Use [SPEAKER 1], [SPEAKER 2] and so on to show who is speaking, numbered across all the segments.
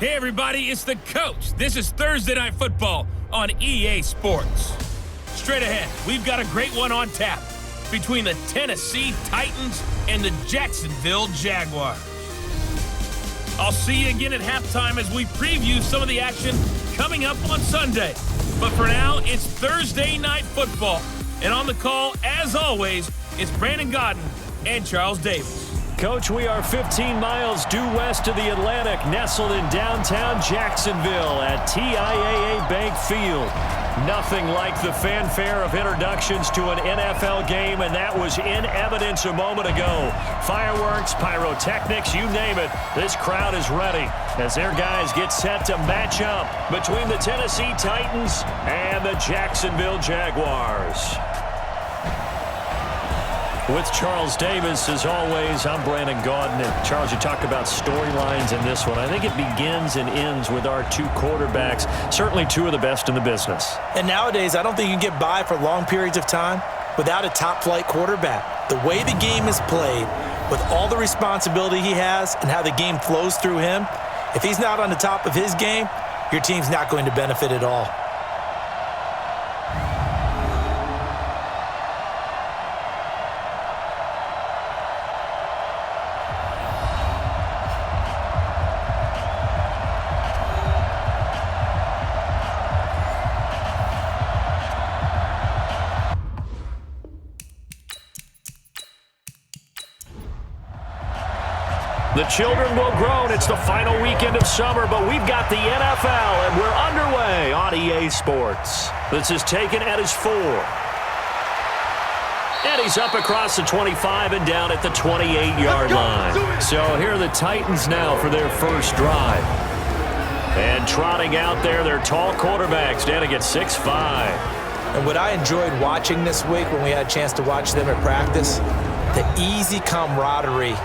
[SPEAKER 1] Hey everybody, it's the coach. This is Thursday Night Football on EA Sports. Straight ahead, we've got a great one on tap between the Tennessee Titans and the Jacksonville Jaguars. I'll see you again at halftime as we preview some of the action coming up on Sunday. But for now, it's Thursday Night Football. And on the call, as always, it's Brandon Godden and Charles Davis.
[SPEAKER 2] Coach, we are 15 miles due west of the Atlantic, nestled in downtown Jacksonville at TIAA Bank Field. Nothing like the fanfare of introductions to an NFL game, and that was in evidence a moment ago. Fireworks, pyrotechnics, you name it. This crowd is ready as their guys get set to match up between the Tennessee Titans and the Jacksonville Jaguars. With Charles Davis, as always, I'm Brandon Godden. And Charles, you talk about storylines in this one. I think it begins and ends with our two quarterbacks, certainly two of the best in the business.
[SPEAKER 3] And nowadays, I don't think you can get by for long periods of time without a top-flight quarterback. The way the game is played, with all the responsibility he has and how the game flows through him, if he's not on the top of his game, your team's not going to benefit at all.
[SPEAKER 2] The children will groan. It's the final weekend of summer, but we've got the NFL, and we're underway on EA Sports. This is taken at his 4. And he's up across the 25 and down at the 28-yard line. So here are the Titans now for their first drive. And trotting out there, their tall quarterback standing at 6'5".
[SPEAKER 3] And what I enjoyed watching this week when we had a chance to watch them at practice, the easy camaraderie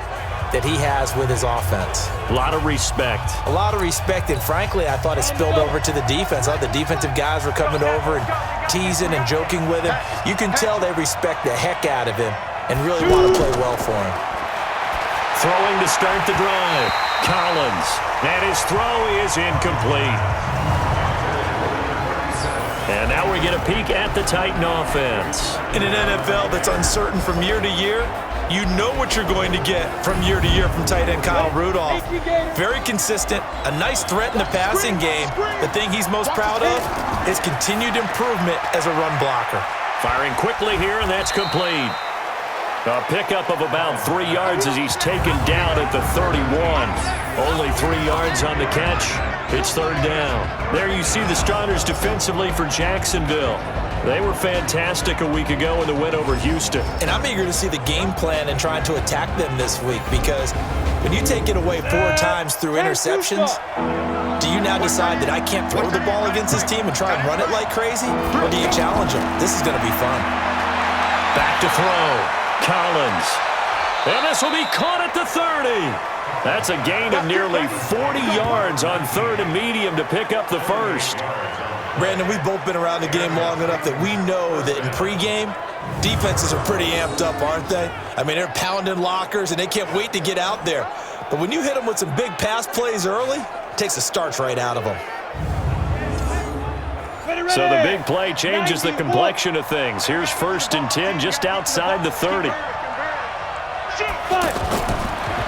[SPEAKER 3] that he has with his offense.
[SPEAKER 2] A lot of respect.
[SPEAKER 3] A lot of respect, and frankly, I thought it spilled over to the defense. All the defensive guys were coming over and teasing and joking with him. You can tell they respect the heck out of him and really want to play well for him.
[SPEAKER 2] Throwing to start the drive. Collins. And his throw is incomplete. And now we get a peek at the Titan offense.
[SPEAKER 3] In an NFL that's uncertain from year to year, you know what you're going to get from year to year from tight end Kyle Rudolph. Very consistent, a nice threat in the passing game. The thing he's most proud of is continued improvement as a run blocker.
[SPEAKER 2] Firing quickly here, and that's complete. A pickup of about 3 yards as he's taken down at the 31. Only 3 yards on the catch. It's third down. There you see the starters defensively for Jacksonville. They were fantastic a week ago in the win over Houston.
[SPEAKER 3] And I'm eager to see the game plan and trying to attack them this week, because when you take it away 4 times through interceptions, do you now decide that I can't throw the ball against this team and try and run it like crazy? Or do you challenge them? This is going to be fun.
[SPEAKER 2] Back to throw. Collins. And this will be caught at the 30. That's a gain of nearly 40 yards on third and medium to pick up the first.
[SPEAKER 3] Brandon, we've both been around the game long enough that we know that in pregame, defenses are pretty amped up, aren't they? I mean, they're pounding lockers, and they can't wait to get out there. But when you hit them with some big pass plays early, it takes the starch right out of them.
[SPEAKER 2] So the big play changes the complexion of things. Here's 1st and 10 just outside the 30.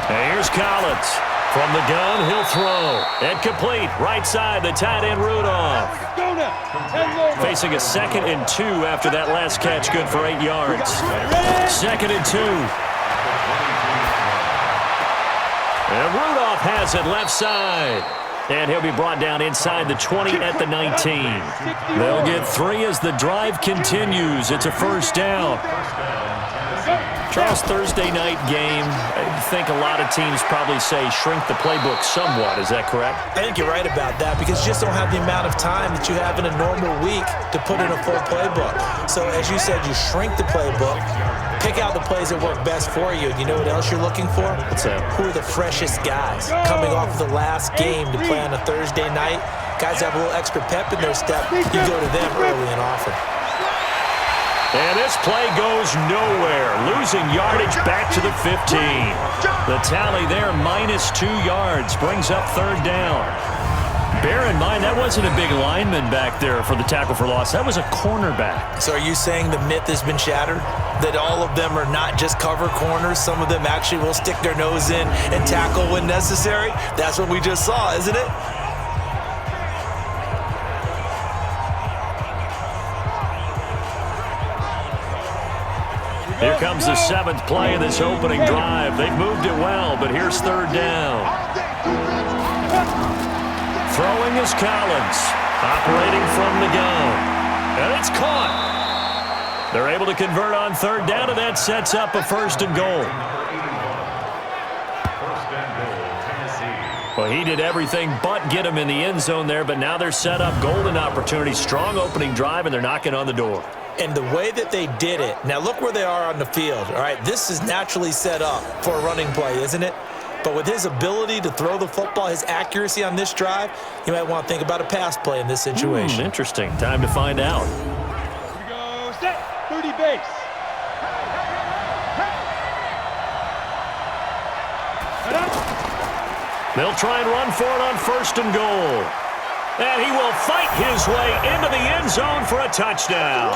[SPEAKER 2] And here's Collins. From the gun, he'll throw. And complete. Right side, the tight end Rudolph. Facing a 2nd and 2 after that last catch, good for 8 yards. 2nd and 2. And Rudolph has it left side. And he'll be brought down inside the 20 at the 19. They'll get 3 as the drive continues. It's a first down. Charles, Thursday night game, I think a lot of teams probably say shrink the playbook somewhat. Is that correct?
[SPEAKER 3] I think you're right about that, because you just don't have the amount of time that you have in a normal week to put in a full playbook. So as you said, you shrink the playbook, pick out the plays that work best for you. You know what else you're looking for?
[SPEAKER 2] What's that?
[SPEAKER 3] Who are the freshest guys coming off the last game to play on a Thursday night? Guys have a little extra pep in their step. You go to them early and often.
[SPEAKER 2] And this play goes nowhere, losing yardage back to the 15. The tally there, -2 yards, brings up third down. Bear in mind, that wasn't a big lineman back there for the tackle for loss. That was a cornerback.
[SPEAKER 3] So are you saying the myth has been shattered? That all of them are not just cover corners? Some of them actually will stick their nose in and tackle when necessary? That's what we just saw, isn't it?
[SPEAKER 2] Here comes the 7th play of this opening drive. They've moved it well, but here's 3rd down. Throwing is Collins, operating from the gun. And it's caught. They're able to convert on 3rd down, and that sets up a 1st and goal. Well, he did everything but get him in the end zone there, but now they're set up. Golden opportunity, strong opening drive, and they're knocking on the door.
[SPEAKER 3] And the way that they did it, now look where they are on the field, all right? This is naturally set up for a running play, isn't it? But with his ability to throw the football, his accuracy on this drive, you might want to think about a pass play in this situation.
[SPEAKER 2] Interesting. Time to find out.
[SPEAKER 4] Here we go. Set. 30 base.
[SPEAKER 2] They'll try and run for it on 1st and goal. And he will fight his way into the end zone for a touchdown.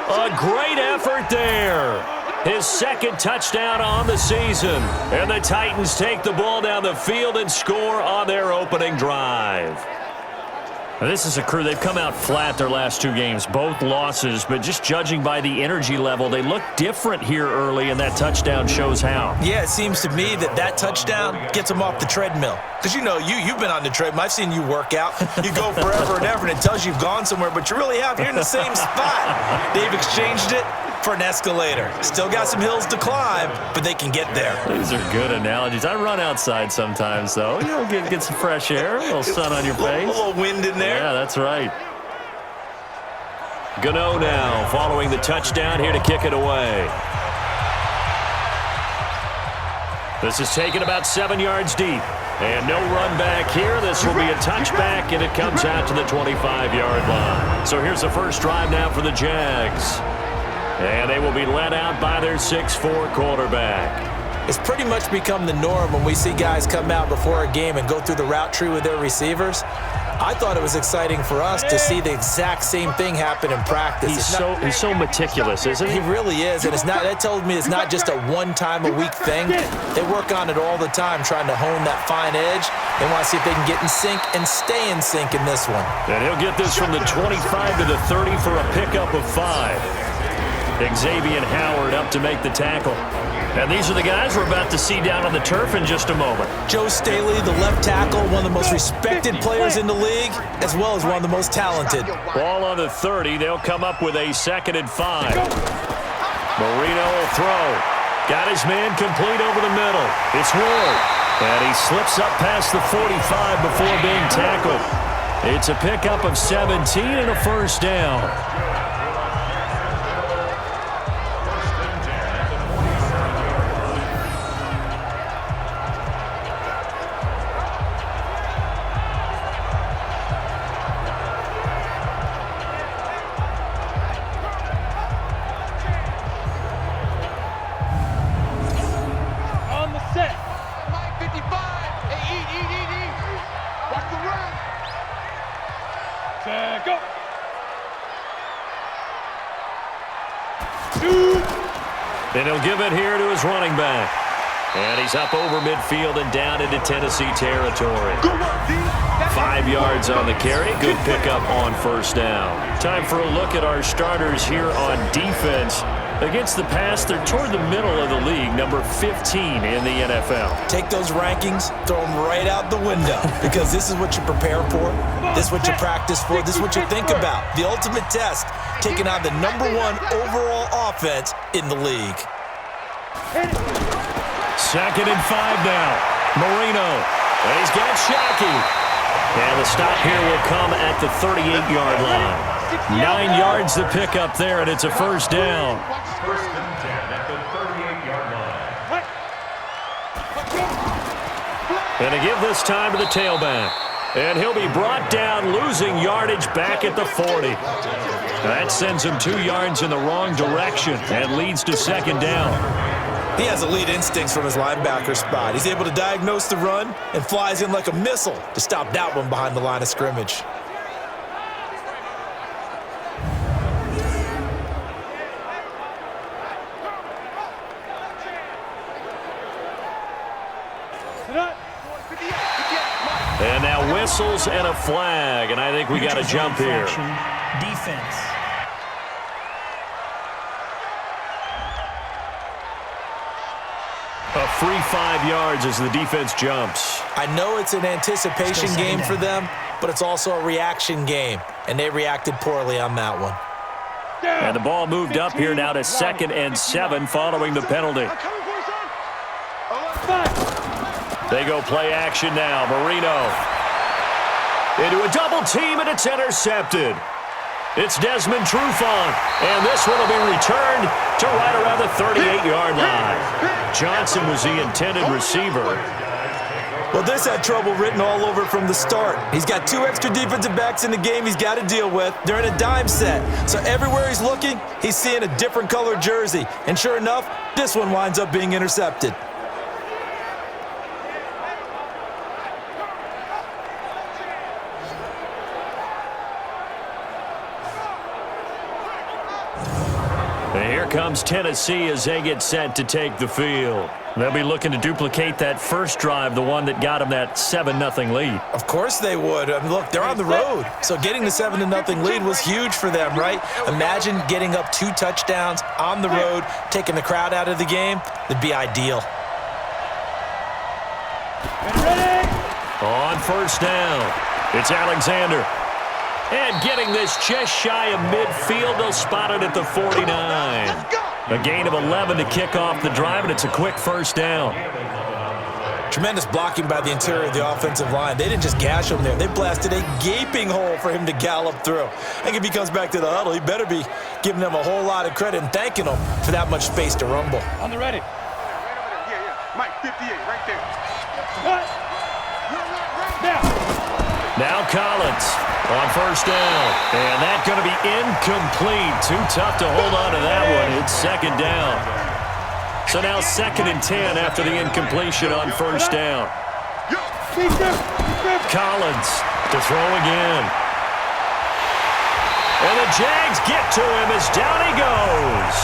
[SPEAKER 2] A great effort there. His 2nd touchdown on the season. And the Titans take the ball down the field and score on their opening drive. Now, this is a crew. They've come out flat their last 2 games, both losses, but just judging by the energy level, they look different here early, and that touchdown shows how.
[SPEAKER 3] Yeah, it seems to me that touchdown gets them off the treadmill. Because, you know, you've been on the treadmill. I've seen you work out. You go forever and ever, and it tells you you've gone somewhere, but you really have. You're in the same spot. They've exchanged it for an escalator. Still got some hills to climb, but they can get there.
[SPEAKER 2] These are good analogies. I run outside sometimes, though. You know, get some fresh air, a little sun on your face.
[SPEAKER 3] A little wind in there.
[SPEAKER 2] Yeah, that's right. Gano now following the touchdown here to kick it away. This is taken about 7 yards deep. And no run back here. This will be a touchback, and it comes out to the 25-yard line. So here's the first drive now for the Jags. And they will be led out by their 6'4" quarterback.
[SPEAKER 3] It's pretty much become the norm when we see guys come out before a game and go through the route tree with their receivers. I thought it was exciting for us to see the exact same thing happen in practice.
[SPEAKER 2] He's so meticulous, isn't he?
[SPEAKER 3] He really is, and that tells me it's not just a one-time-a-week thing. They work on it all the time, trying to hone that fine edge. They want to see if they can get in sync and stay in sync in this one.
[SPEAKER 2] And he'll get this from the 25 to the 30 for a pickup of 5. Xavier Howard up to make the tackle. And these are the guys we're about to see down on the turf in just a moment.
[SPEAKER 3] Joe Staley, the left tackle, one of the most respected players in the league, as well as one of the most talented.
[SPEAKER 2] Ball on the 30. They'll come up with a 2nd and 5. Marino will throw. Got his man complete over the middle. It's Ward. And he slips up past the 45 before being tackled. It's a pickup of 17 and a 1st down. And he'll give it here to his running back. And he's up over midfield and down into Tennessee territory. 5 yards on the carry. Good pickup on 1st down. Time for a look at our starters here on defense. Against the pass, they're toward the middle of the league, number 15 in the NFL.
[SPEAKER 3] Take those rankings, throw them right out the window, because this is what you prepare for, this is what you practice for, this is what you think about. The ultimate test, taking on the number 1 overall offense in the league.
[SPEAKER 2] 2nd and 5 now. Marino. And he's got Shockey. And the stop here will come at the 38-yard line. 9 yards to pick up there, and it's a 1st down.
[SPEAKER 4] 1st and 10 at the 38-yard line.
[SPEAKER 2] And to give this time to the tailback. And he'll be brought down, losing yardage back at the 40. That sends him 2 yards in the wrong direction and leads to 2nd down.
[SPEAKER 3] He has elite instincts from his linebacker spot. He's able to diagnose the run and flies in like a missile to stop that one behind the line of scrimmage.
[SPEAKER 2] And now whistles and a flag, and I think we got a jump here.
[SPEAKER 5] Defense.
[SPEAKER 2] A free 5 yards as the defense jumps.
[SPEAKER 3] I know it's an anticipation game for them, but it's also a reaction game, and they reacted poorly on that one.
[SPEAKER 2] And the ball moved up here now to 2nd and 7 following the penalty. They go play action now. Marino into a double team, and it's intercepted. It's Desmond Trufant, and this one will be returned to right around the 38-yard line. Johnson was the intended receiver.
[SPEAKER 3] Well, this had trouble written all over from the start. He's got 2 extra defensive backs in the game he's got to deal with. They're in a dime set, so everywhere he's looking, he's seeing a different colored jersey. And sure enough, this one winds up being intercepted.
[SPEAKER 2] And here comes Tennessee as they get set to take the field. They'll be looking to duplicate that first drive, the one that got them that 7-0 lead.
[SPEAKER 3] Of course they would. I mean, look, they're on the road. So getting the 7-0 lead was huge for them, right? Imagine getting up 2 touchdowns on the road, taking the crowd out of the game. That'd be ideal.
[SPEAKER 2] On first down, it's Alexander. And getting this just shy of midfield, they'll spot it at the 49. A gain of 11 to kick off the drive, and it's a quick first down.
[SPEAKER 3] Tremendous blocking by the interior of the offensive line. They didn't just gash him there. They blasted a gaping hole for him to gallop through. I think if he comes back to the huddle, he better be giving them a whole lot of credit and thanking them for that much space to rumble.
[SPEAKER 4] On the ready. Yeah. Mike, 58, right there. What?
[SPEAKER 2] Now Collins on first down. And that's going to be incomplete. Too tough to hold on to that one. It's 2nd down. So now 2nd and 10 after the incompletion on first down. Collins to throw again. And the Jags get to him as down he goes.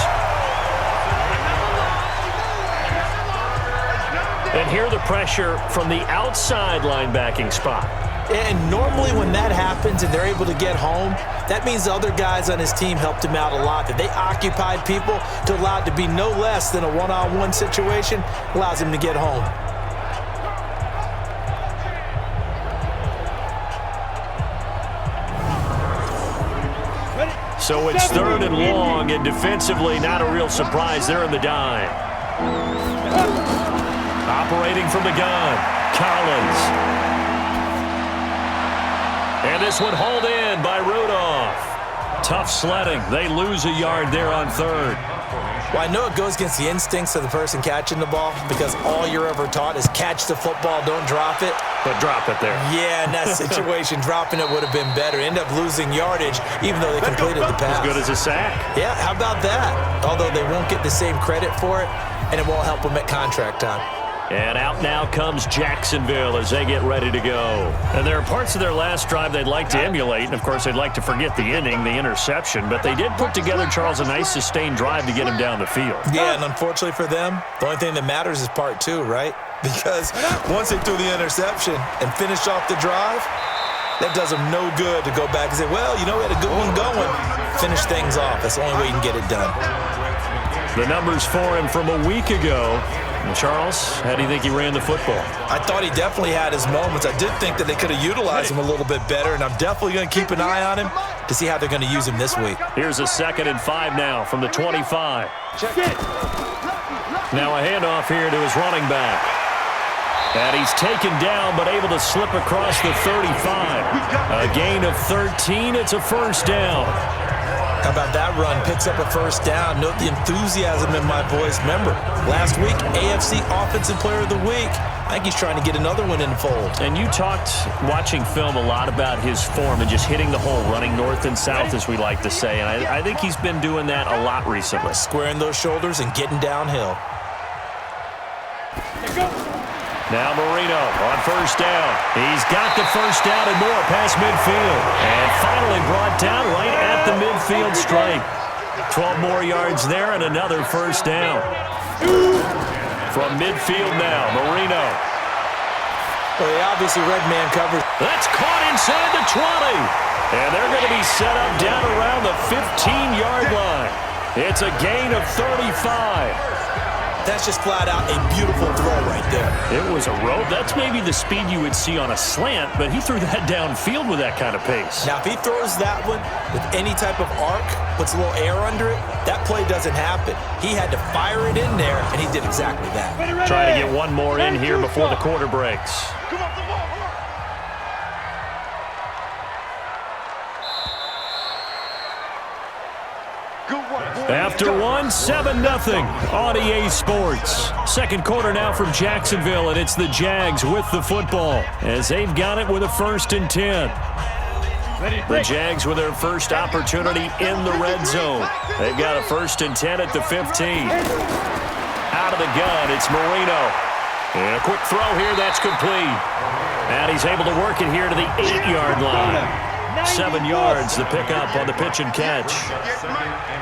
[SPEAKER 2] And here the pressure from the outside linebacking spot.
[SPEAKER 3] And normally when that happens and they're able to get home, that means the other guys on his team helped him out a lot. That they occupied people to allow it to be no less than a one-on-one situation, allows him to get home.
[SPEAKER 2] So it's 3rd and long, and defensively not a real surprise. They're in the dime. Operating from the gun, Collins. And this one hauled in by Rudolph. Tough sledding. They lose a yard there on 3rd.
[SPEAKER 3] Well, I know it goes against the instincts of the person catching the ball because all you're ever taught is catch the football, don't drop it.
[SPEAKER 2] But drop it there.
[SPEAKER 3] Yeah, in that situation, dropping it would have been better. End up losing yardage even though they completed the pass.
[SPEAKER 2] As good as a sack.
[SPEAKER 3] Yeah, how about that? Although they won't get the same credit for it, and it won't help them at contract time.
[SPEAKER 2] And out now comes Jacksonville as they get ready to go. And there are parts of their last drive they'd like to emulate. And, of course, they'd like to forget the inning, the interception. But they did put together, Charles, a nice sustained drive to get him down the field.
[SPEAKER 3] Yeah, and unfortunately for them, the only thing that matters is part 2, right? Because once they threw the interception and finished off the drive, that does them no good to go back and say, well, you know, we had a good one going. Finish things off. That's the only way you can get it done.
[SPEAKER 2] The numbers for him from a week ago. And Charles, how do you think he ran the football?
[SPEAKER 3] I thought he definitely had his moments. I did think that they could have utilized him a little bit better, and I'm definitely going to keep an eye on him to see how they're going to use him this week.
[SPEAKER 2] Here's a 2nd and 5 now from the 25.
[SPEAKER 4] Check it.
[SPEAKER 2] Now a handoff here to his running back. And he's taken down but able to slip across the 35. A gain of 13. It's a first down.
[SPEAKER 3] How about that run? Picks up a first down. Note the enthusiasm in my voice. Remember, last week, AFC Offensive Player of the Week. I think he's trying to get another one in the fold.
[SPEAKER 2] And you talked, watching film, a lot about his form and just hitting the hole, running north and south, as we like to say. And I think he's been doing that a lot recently.
[SPEAKER 3] Squaring those shoulders and getting downhill.
[SPEAKER 2] Now Marino on first down. He's got the first down and more past midfield. And finally brought down right at the midfield stripe. 12 more yards there and another first down. From midfield now, Marino.
[SPEAKER 3] Well, they obviously red man coverage.
[SPEAKER 2] That's caught inside the 20. And they're going to be set up down around the 15-yard line. It's a gain of 35.
[SPEAKER 3] That's just flat out a beautiful throw right there.
[SPEAKER 2] It was a rope. That's maybe the speed you would see on a slant, but he threw that downfield with that kind of pace.
[SPEAKER 3] Now, if he throws that one with any type of arc, puts a little air under it, that play doesn't happen. He had to fire it in there, and he did exactly that.
[SPEAKER 2] Trying to get one more in here before the quarter breaks. After one, 7-0 on EA Sports. Second quarter now from Jacksonville, and it's the Jags with the football as they've got it with a 1st and 10. The Jags with their first opportunity in the red zone. They've got a 1st and 10 at the 15. Out of the gun, it's Marino. And a quick throw here, that's complete. And he's able to work it here to the 8-yard line. 7 yards, the pickup on the pitch and catch.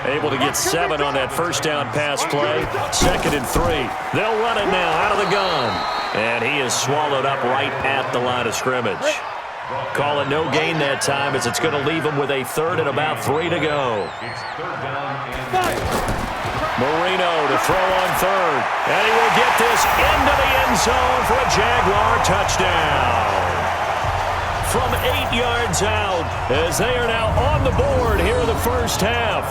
[SPEAKER 2] Able to get 7 on that first down pass play. 2nd and 3. They'll run it now out of the gun. And he is swallowed up right at the line of scrimmage. Call it no gain that time as it's going to leave him with a 3rd and about 3 to go. Marino to throw on 3rd. And he will get this into the end zone for a Jaguar touchdown. From 8 yards out as they are now on the board here in the first half.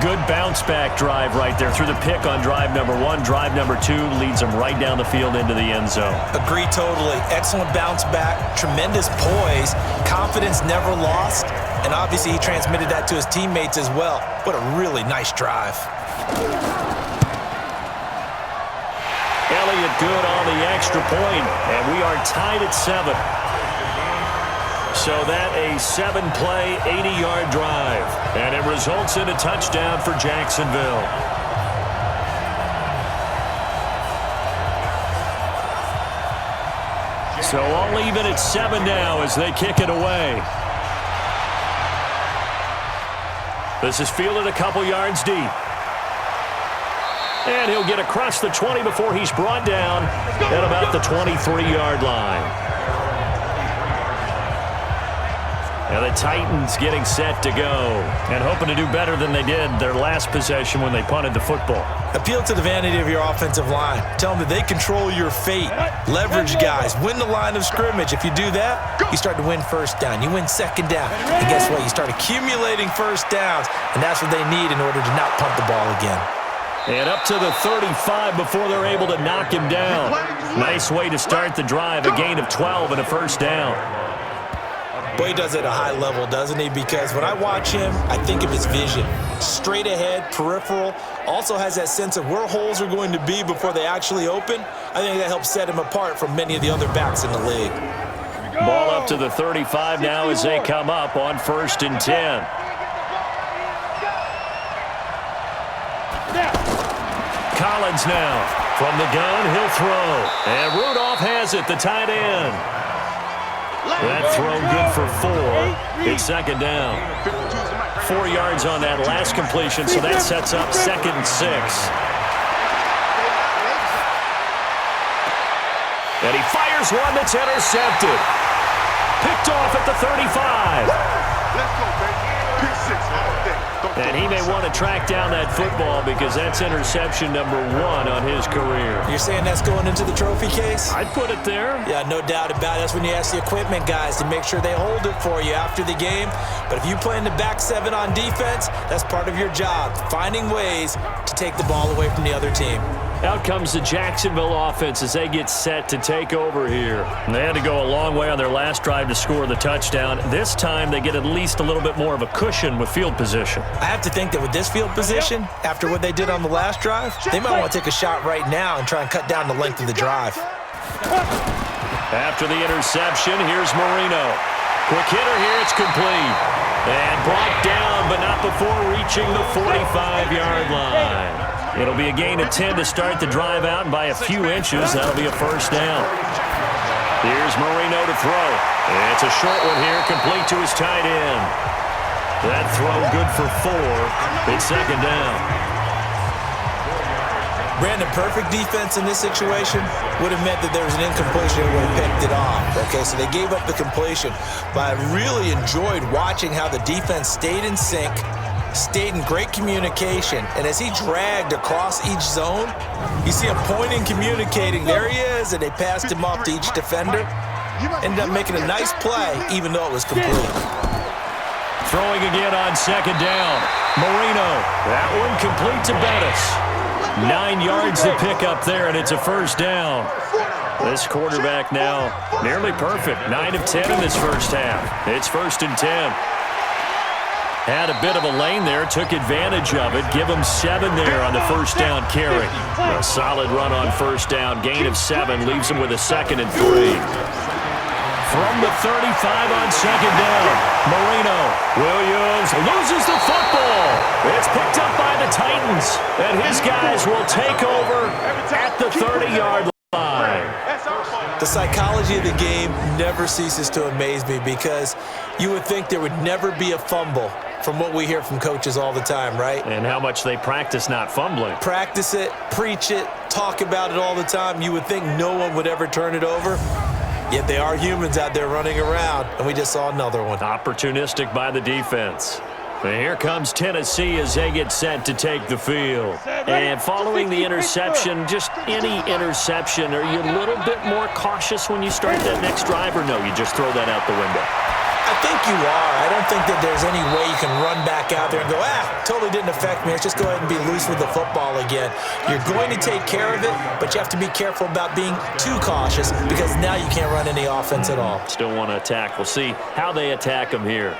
[SPEAKER 2] Good bounce-back drive right there through the pick on drive number 1. Drive number 2 leads them right down the field into the end zone.
[SPEAKER 3] Agree totally. Excellent bounce back, tremendous poise, confidence never lost, and obviously he transmitted that to his teammates as well. What a really nice drive.
[SPEAKER 2] Elliott good on the extra point, and we are tied at 7. So that a 7-play, 80-yard drive. And it results in a touchdown for Jacksonville. So all even at 7 now as they kick it away. This is fielded a couple yards deep. And he'll get across the 20 before he's brought down at about the 23-yard line. And the Titans getting set to go and hoping to do better than they did their last possession when they punted the football.
[SPEAKER 3] Appeal to the vanity of your offensive line. Tell them that they control your fate. Leverage guys. Win the line of scrimmage. If you do that, you start to win first down. You win second down. And guess what? You start accumulating first downs, and that's what they need in order to not punt the ball again.
[SPEAKER 2] And up to the 35 before they're able to knock him down. Nice way to start the drive. A gain of 12 and a first down.
[SPEAKER 3] Boy, he does it at a high level, doesn't he? Because when I watch him, I think of his vision. Straight ahead, peripheral, also has that sense of where holes are going to be before they actually open. I think that helps set him apart from many of the other backs in the league.
[SPEAKER 2] Ball up to the 35 now as they come up on 1st and 10. Collins now from the gun, he'll throw. And Rudolph has it, the tight end. That throw good for 4. It's 2nd down. 4 yards on that last completion, so that sets up 2nd and 6. And he fires one that's intercepted. Picked off at the 35.
[SPEAKER 4] Let's go, baby. Pick 6 all day.
[SPEAKER 2] And he may want to track down that football because that's interception number 1 on his career.
[SPEAKER 3] You're saying that's going into the trophy case?
[SPEAKER 2] I'd put it there.
[SPEAKER 3] Yeah, no doubt about it. That's when you ask the equipment guys to make sure they hold it for you after the game. But if you play in the back 7 on defense, that's part of your job, finding ways to take the ball away from the other team.
[SPEAKER 2] Out comes the Jacksonville offense as they get set to take over here. And they had to go a long way on their last drive to score the touchdown. This time they get at least a little bit more of a cushion with field position.
[SPEAKER 3] I have to think that with this field position, after what they did on the last drive, they might want to take a shot right now and try and cut down the length of the drive.
[SPEAKER 2] After the interception, here's Marino. Quick hitter here, it's complete. And brought down, but not before reaching the 45-yard line. It'll be a gain of 10 to start the drive out, and by a few inches, that'll be a first down. Here's Marino to throw. It's a short one here, complete to his tight end. That throw good for 4. It's second down.
[SPEAKER 3] Brandon, perfect defense in this situation would have meant that there was an incompletion and would have picked it off. Okay, so they gave up the completion. But I really enjoyed watching how the defense stayed in sync, stayed in great communication. And as he dragged across each zone, you see him pointing, communicating. There he is, and they passed him off to each defender. Ended up making a nice play, even though it was complete.
[SPEAKER 2] Throwing again on second down. Marino, that one complete to Bettis. 9 yards to pick up there, and it's a first down. This quarterback now nearly perfect. 9 of 10 in this first half. It's 1st and 10. Had a bit of a lane there, took advantage of it. Give him 7 there on the first down carry. A solid run on first down. Gain of 7 leaves him with a 2nd and 3. From the 35 on second down, Marino. Williams loses the football. It's picked up by the Titans, and his guys will take over at the 30-yard line.
[SPEAKER 3] The psychology of the game never ceases to amaze me because you would think there would never be a fumble from what we hear from coaches all the time, right?
[SPEAKER 2] And how much they practice not fumbling.
[SPEAKER 3] Practice it, preach it, talk about it all the time. You would think no one would ever turn it over. Yet they are humans out there running around, and we just saw another one.
[SPEAKER 2] Opportunistic by the defense. And here comes Tennessee as they get set to take the field. And following the interception, just any interception, are you a little bit more cautious when you start that next drive, or no, you just throw that out the window?
[SPEAKER 3] I think you are. I don't think that there's any way you can run back out there and go, totally didn't affect me. Let's just go ahead and be loose with the football again. You're going to take care of it, but you have to be careful about being too cautious because now you can't run any offense at all.
[SPEAKER 2] Still want to attack. We'll see how they attack them here.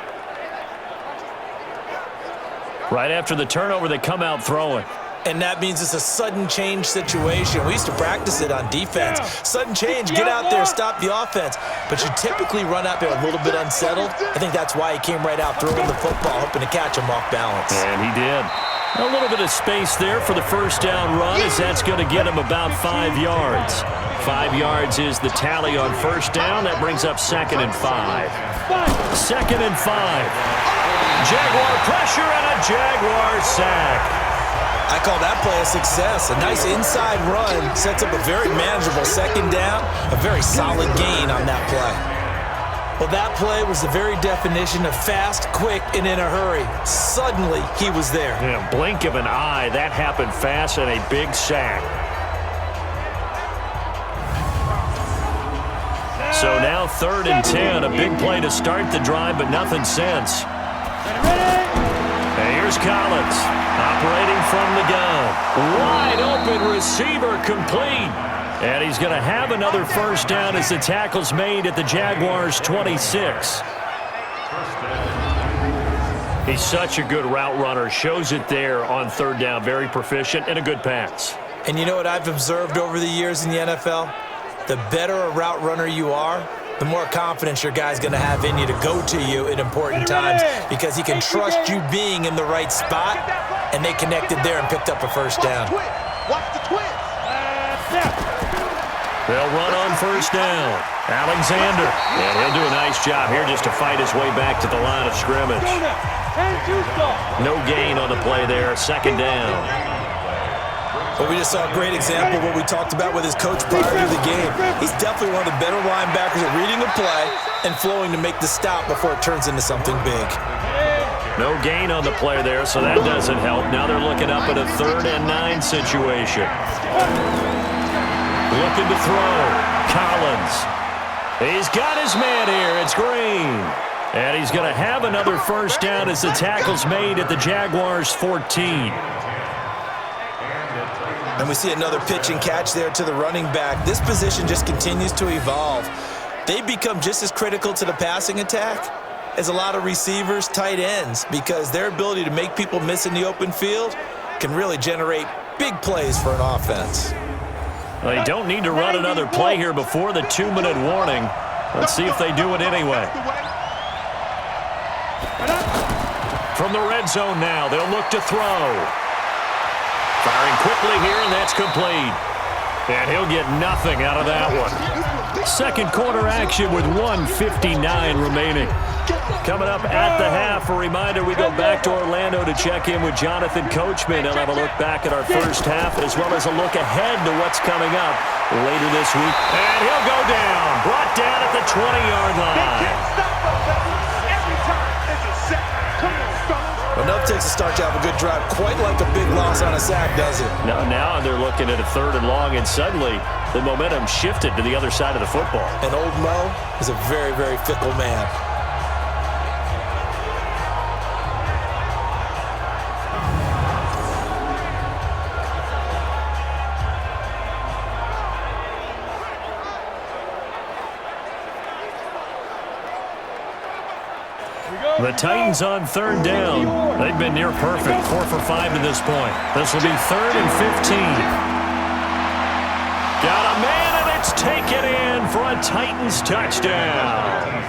[SPEAKER 2] Right after the turnover, they come out throwing.
[SPEAKER 3] And that means it's a sudden change situation. We used to practice it on defense. Sudden change, get out there, stop the offense. But you typically run out there a little bit unsettled. I think that's why he came right out throwing the football, hoping to catch him off balance.
[SPEAKER 2] And he did. A little bit of space there for the first down run as that's going to get him about 5 yards. 5 yards is the tally on first down. That brings up 2nd and 5. 2nd and 5. Jaguar pressure and a Jaguar sack.
[SPEAKER 3] I call that play a success. A nice inside run sets up a very manageable second down, a very solid gain on that play. Well, that play was the very definition of fast, quick, and in a hurry. Suddenly, he was there.
[SPEAKER 2] In a blink of an eye, that happened fast and a big sack. So now 3rd and 10, a big play to start the drive, but nothing since. And here's Collins, operating from the gun. Wide open receiver complete. And he's going to have another first down as the tackle's made at the Jaguars' 26. He's such a good route runner. Shows it there on 3rd down. Very proficient and a good pass.
[SPEAKER 3] And you know what I've observed over the years in the NFL? The better a route runner you are, the more confidence your guy's going to have in you to go to you at important times because he can trust you being in the right spot, and they connected there and picked up a first down.
[SPEAKER 4] Watch the twist.
[SPEAKER 2] They'll run on first down. Alexander. And he'll do a nice job here just to fight his way back to the line of scrimmage. No gain on the play there. 2nd down.
[SPEAKER 3] But we just saw a great example of what we talked about with his coach prior to the game. He's definitely one of the better linebackers at reading the play and flowing to make the stop before it turns into something big.
[SPEAKER 2] No gain on the play there, so that doesn't help. Now they're looking up at a 3rd and 9 situation. Looking to throw. Collins. He's got his man here. It's Green. And he's going to have another first down as the tackle's made at the Jaguars' 14.
[SPEAKER 3] And we see another pitch and catch there to the running back. This position just continues to evolve. They become just as critical to the passing attack as a lot of receivers, tight ends, because their ability to make people miss in the open field can really generate big plays for an offense.
[SPEAKER 2] They don't need to run another play here before the 2-minute warning. Let's see if they do it anyway. From the red zone now, they'll look to throw. Firing quickly here, and that's complete. And he'll get nothing out of that one. Second quarter action with 1:59 remaining. Coming up at the half, a reminder we go back to Orlando to check in with Jonathan Coachman. He'll have a look back at our first half as well as a look ahead to what's coming up later this week. And he'll go down, brought down at the 20-yard line.
[SPEAKER 3] Enough takes to start to have a good drive, quite like a big loss on a sack, does it?
[SPEAKER 2] Now they're looking at a 3rd and long, and suddenly the momentum shifted to the other side of the football.
[SPEAKER 3] And old Mo is a very, very fickle man.
[SPEAKER 2] The Titans on 3rd down. They've been near perfect, 4 for 5 to this point. This will be 3rd and 15. Got a man, and it's taken in for a Titans touchdown.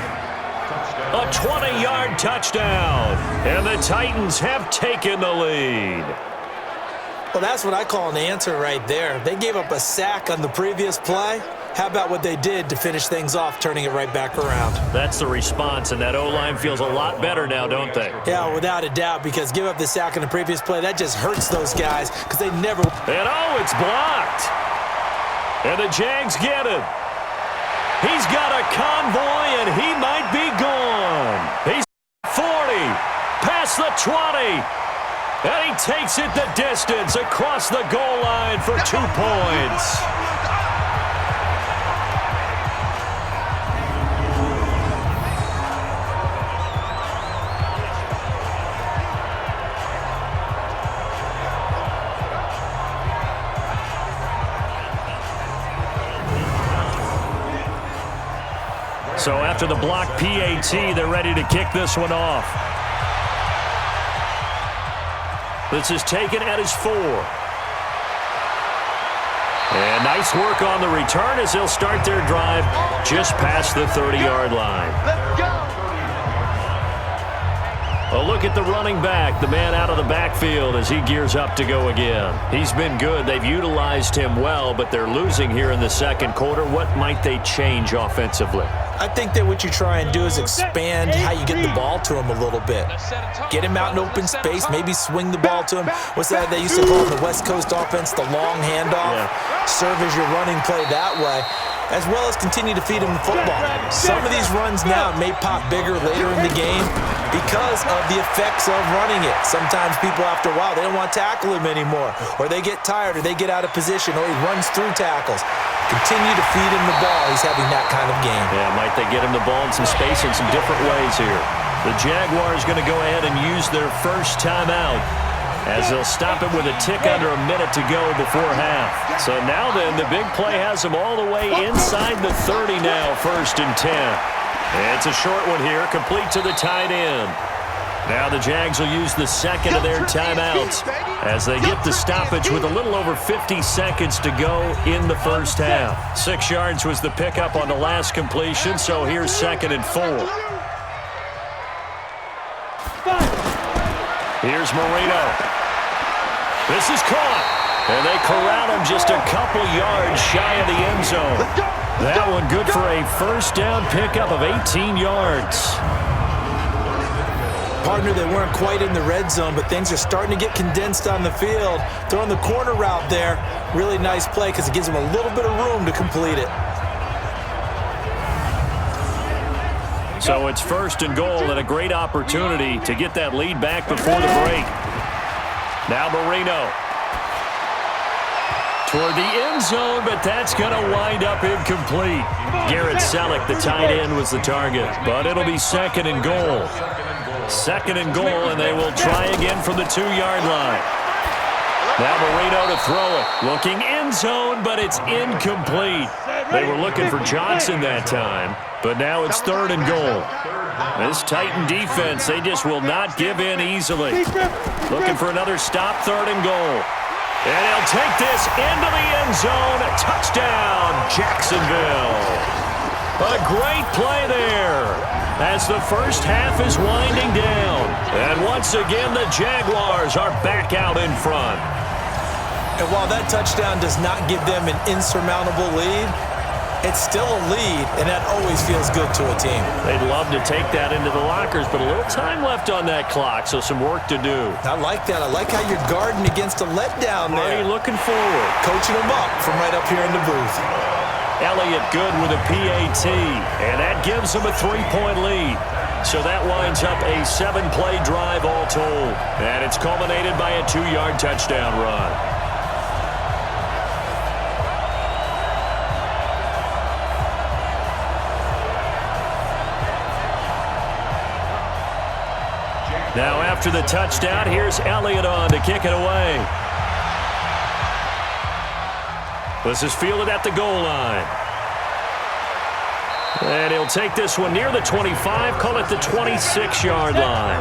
[SPEAKER 2] A 20-yard touchdown, and the Titans have taken the lead.
[SPEAKER 3] Well, that's what I call an answer right there. They gave up a sack on the previous play. How about what they did to finish things off, turning it right back around?
[SPEAKER 2] That's the response, and that O-line feels a lot better now, don't they?
[SPEAKER 3] Yeah, without a doubt, because give up the sack on the previous play, that just hurts those guys because they never...
[SPEAKER 2] And it's blocked. And the Jags get him. He's got a convoy, and he might be gone. He's 40, past the 20, and he takes it the distance across the goal line for 2 points. So after the block PAT, they're ready to kick this one off. This is taken at his 4. And nice work on the return as they'll start their drive just past the 30-yard line.
[SPEAKER 4] Let's go.
[SPEAKER 2] A look at the running back, the man out of the backfield as he gears up to go again. He's been good. They've utilized him well, but they're losing here in the second quarter. What might they change offensively?
[SPEAKER 3] I think that what you try and do is expand how you get the ball to him a little bit. Get him out in open space, maybe swing the ball to him. What's that they used to call in the West Coast offense, the long handoff? Yeah. Serve as your running play that way, as well as continue to feed him the football. Some of these runs now may pop bigger later in the game because of the effects of running it. Sometimes people, after a while, they don't want to tackle him anymore, or they get tired, or they get out of position, or he runs through tackles. Continue to feed him the ball. He's having that kind of game.
[SPEAKER 2] Yeah, might they get him the ball in some space in some different ways here. The Jaguars going to go ahead and use their first timeout as they'll stop it with a tick under a minute to go before half. So now then, the big play has them all the way inside the 30 now, 1st and 10. It's a short one here, complete to the tight end. Now the Jags will use the second of their timeouts as they get the stoppage with a little over 50 seconds to go in the first half. 6 yards was the pickup on the last completion, so here's 2nd and 4. Here's Marino. This is caught, and they corral him just a couple yards shy of the end zone. That one good for a first down pickup of 18 yards.
[SPEAKER 3] Partner, they weren't quite in the red zone, but things are starting to get condensed on the field. Throwing the corner route there, really nice play because it gives them a little bit of room to complete it.
[SPEAKER 2] So it's 1st and goal and a great opportunity to get that lead back before the break. Now Marino. Toward the end zone, but that's going to wind up incomplete. Garrett Selleck, the tight end, was the target, but it'll be 2nd and goal. 2nd and goal, and they will try again from the 2-yard line. Now Marino to throw it. Looking end zone, but it's incomplete. They were looking for Johnson that time, but now it's 3rd and goal. This Titan defense, they just will not give in easily. Looking for another stop, 3rd and goal. And he'll take this into the end zone. Touchdown, Jacksonville. A great play there as the first half is winding down. And once again, the Jaguars are back out in front.
[SPEAKER 3] And while that touchdown does not give them an insurmountable lead, it's still a lead, and that always feels good to a team.
[SPEAKER 2] They'd love to take that into the lockers, but a little time left on that clock, so some work to do.
[SPEAKER 3] I like that. I like how you're guarding against a letdown there.
[SPEAKER 2] Marty looking forward.
[SPEAKER 3] Coaching them up from right up here in the booth.
[SPEAKER 2] Elliott good with a PAT, and that gives them a 3-point lead. So that winds up a 7-play drive all told, and it's culminated by a 2-yard touchdown run. Now after the touchdown, here's Elliott on to kick it away. This is fielded at the goal line. And he'll take this one near the 25, call it the 26-yard line.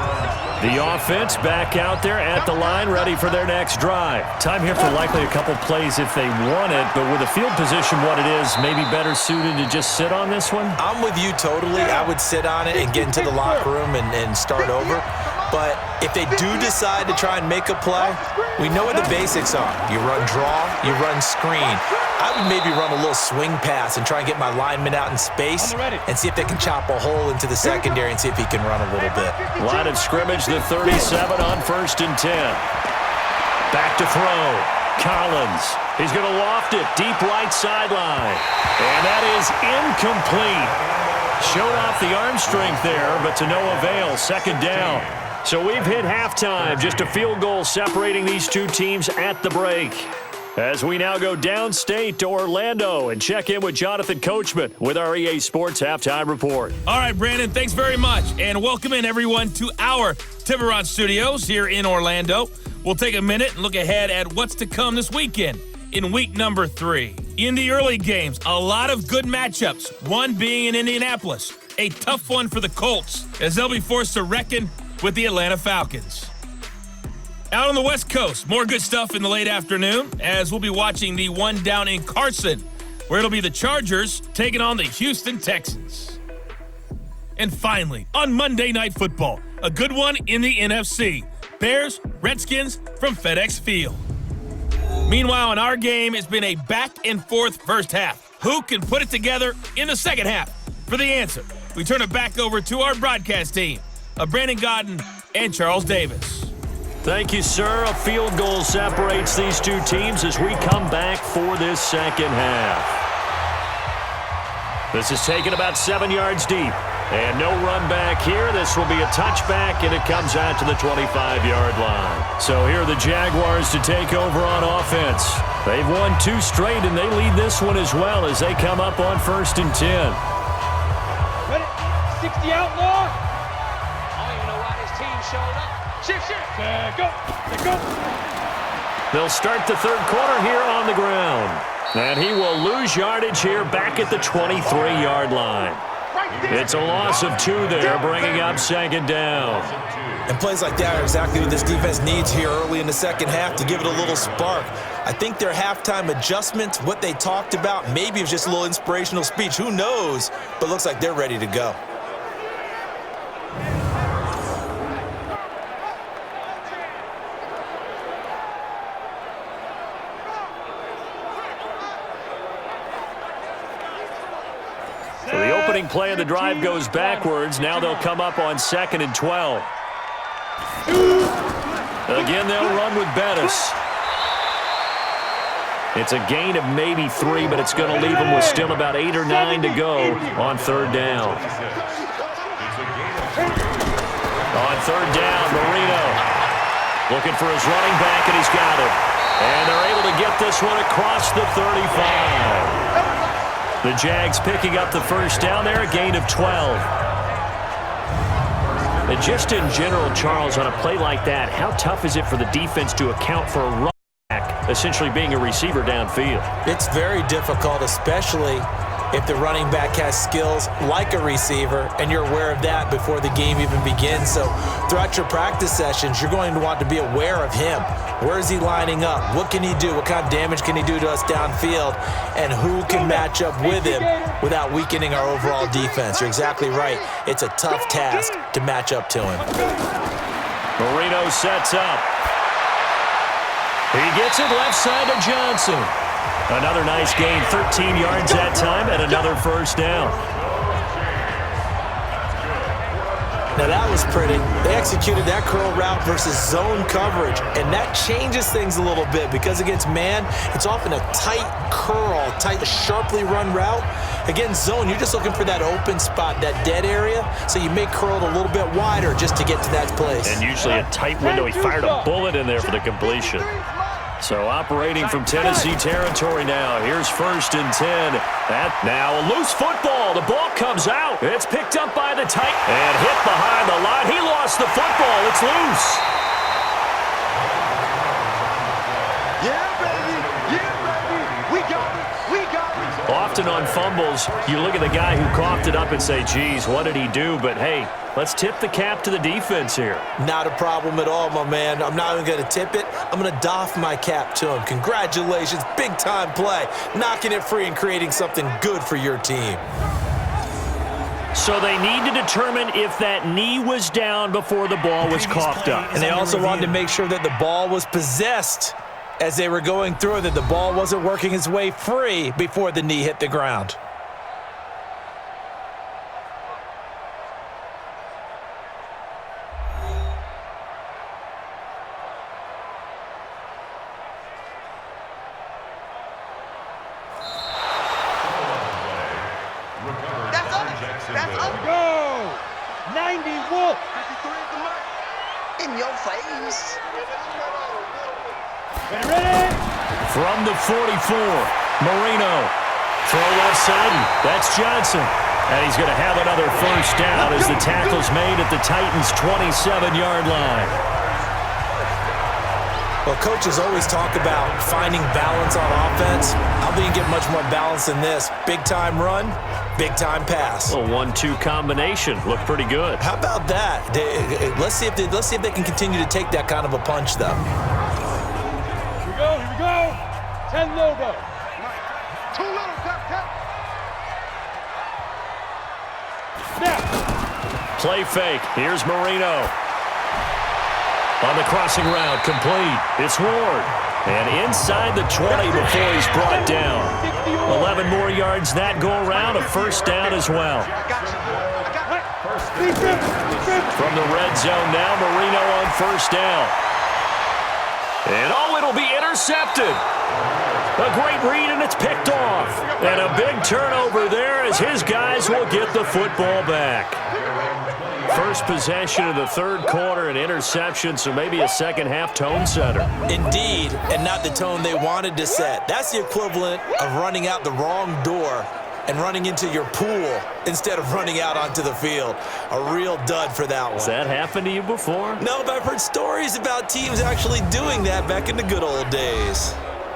[SPEAKER 2] The offense back out there at the line, ready for their next drive. Time here for likely a couple plays if they want it, but with the field position what it is, maybe better suited to just sit on this one?
[SPEAKER 3] I'm with you totally. I would sit on it and get into the locker room and start over. But if they do decide to try and make a play, we know what the basics are. You run draw, you run screen. I would maybe run a little swing pass and try and get my lineman out in space and see if they can chop a hole into the secondary and see if he can run a little bit.
[SPEAKER 2] Line of scrimmage, the 37 on 1st and 10. Back to throw. Collins. He's going to loft it deep right sideline. And that is incomplete. Showed off the arm strength there, but to no avail. 2nd down. So we've hit halftime. Just a field goal separating these two teams at the break. As we now go downstate to Orlando and check in with Jonathan Coachman with our EA Sports Halftime Report.
[SPEAKER 1] All right, Brandon, thanks very much. And welcome in, everyone, to our Tiburon Studios here in Orlando. We'll take a minute and look ahead at what's to come this weekend in week number 3. In the early games, a lot of good matchups, one being in Indianapolis. A tough one for the Colts as they'll be forced to reckon with the Atlanta Falcons. Out on the West Coast, more good stuff in the late afternoon as we'll be watching the one down in Carson, where it'll be the Chargers taking on the Houston Texans. And finally, on Monday Night Football, a good one in the NFC. Bears, Redskins from FedEx Field. Meanwhile, in our game, it's been a back-and-forth first half. Who can put it together in the second half? For the answer, we turn it back over to our broadcast team of Brandon Godden and Charles Davis.
[SPEAKER 2] Thank you, sir. A field goal separates these two teams as we come back for this second half. This is taken about 7 yards deep. And no run back here. This will be a touchback, and it comes out to the 25-yard line. So here are the Jaguars to take over on offense. They've won 2 straight, and they lead this one as well as they come up on 1st and 10.
[SPEAKER 5] Ready? 60 outlaw. I don't even know why this team showed up. Shift. Go.
[SPEAKER 2] They'll start the 3rd quarter here on the ground. And he will lose yardage here back at the 23-yard line. It's a loss of 2 there, bringing up 2nd down.
[SPEAKER 3] And plays like that are exactly what this defense needs here early in the second half to give it a little spark. I think their halftime adjustments, what they talked about, maybe it was just a little inspirational speech. Who knows? But looks like they're ready to go.
[SPEAKER 2] So the opening play of the drive goes backwards. Now they'll come up on 2nd and 12. Again, they'll run with Bettis. It's a gain of maybe 3, but it's going to leave them with still about 8 or 9 to go on 3rd down. On 3rd down, Marino looking for his running back, and he's got it. And they're able to get this one across the 35. The Jags picking up the 1st down there, a gain of 12. And just in general, Charles, on a play like that, how tough is it for the defense to account for a run back essentially being a receiver downfield?
[SPEAKER 3] It's very difficult, especially if the running back has skills like a receiver, and you're aware of that before the game even begins. So throughout your practice sessions, you're going to want to be aware of him. Where is he lining up? What can he do? What kind of damage can he do to us downfield? And who can match up with him without weakening our overall defense? You're exactly right. It's a tough task to match up to him.
[SPEAKER 2] Marino sets up. He gets it left side to Johnson. Another nice gain, 13 yards that time, and another first down.
[SPEAKER 3] Now that was pretty. They executed that curl route versus zone coverage, and that changes things a little bit because against man, it's often a tight curl, tight, sharply run route. Against zone, you're just looking for that open spot, that dead area, so you may curl it a little bit wider just to get to that place.
[SPEAKER 2] And usually a tight window. He fired a bullet in there for the completion. So operating from Tennessee territory now. Here's 1st and 10. Now a loose football. The ball comes out. It's picked up by the tight and hit behind the line. He lost the football. It's loose.
[SPEAKER 4] Yeah, baby. Yeah, baby. We got it. We got it.
[SPEAKER 2] Often on fumbles, you look at the guy who coughed it up and say, geez, what did he do? But hey, let's tip the cap to the defense here.
[SPEAKER 3] Not a problem at all, my man. I'm not even going to tip it. I'm going to doff my cap to him. Congratulations. Big-time play. Knocking it free and creating something good for your team.
[SPEAKER 2] So they need to determine if that knee was down before the ball was coughed up.
[SPEAKER 3] And they also wanted to make sure that the ball was possessed as they were going through, that the ball wasn't working its way free before the knee hit the ground.
[SPEAKER 4] That's up.
[SPEAKER 5] Go! 90 Wolf!
[SPEAKER 4] In your face.
[SPEAKER 5] Ready?
[SPEAKER 2] From the 44, Marino. Throw left side. That's Johnson. And he's going to have another first down as the tackle's made at the Titans' 27-yard line.
[SPEAKER 3] Well, coaches always talk about finding balance on offense. I don't think you get much more balance than this. Big-time run, big-time pass.
[SPEAKER 2] A 1-2 combination. Looked pretty good.
[SPEAKER 3] How about that? Let's see if they can continue to take that kind of a punch, though.
[SPEAKER 5] Here we go. 10 logo.
[SPEAKER 4] Too little, tap.
[SPEAKER 5] Snap.
[SPEAKER 2] Play fake. Here's Marino. On the crossing route, complete. It's Ward. And inside the 20 before he's brought down. 11 more yards that go around. A first down as well. From the red zone now, Marino on first down. And it'll be intercepted. A great read, and it's picked off. And a big turnover there as his guys will get the football back. First possession of the third quarter, an interception, so maybe a second-half tone setter.
[SPEAKER 3] Indeed, and not the tone they wanted to set. That's the equivalent of running out the wrong door and running into your pool instead of running out onto the field. A real dud for that one.
[SPEAKER 2] Has that happened to you before?
[SPEAKER 3] No, but I've heard stories about teams actually doing that back in the good old days.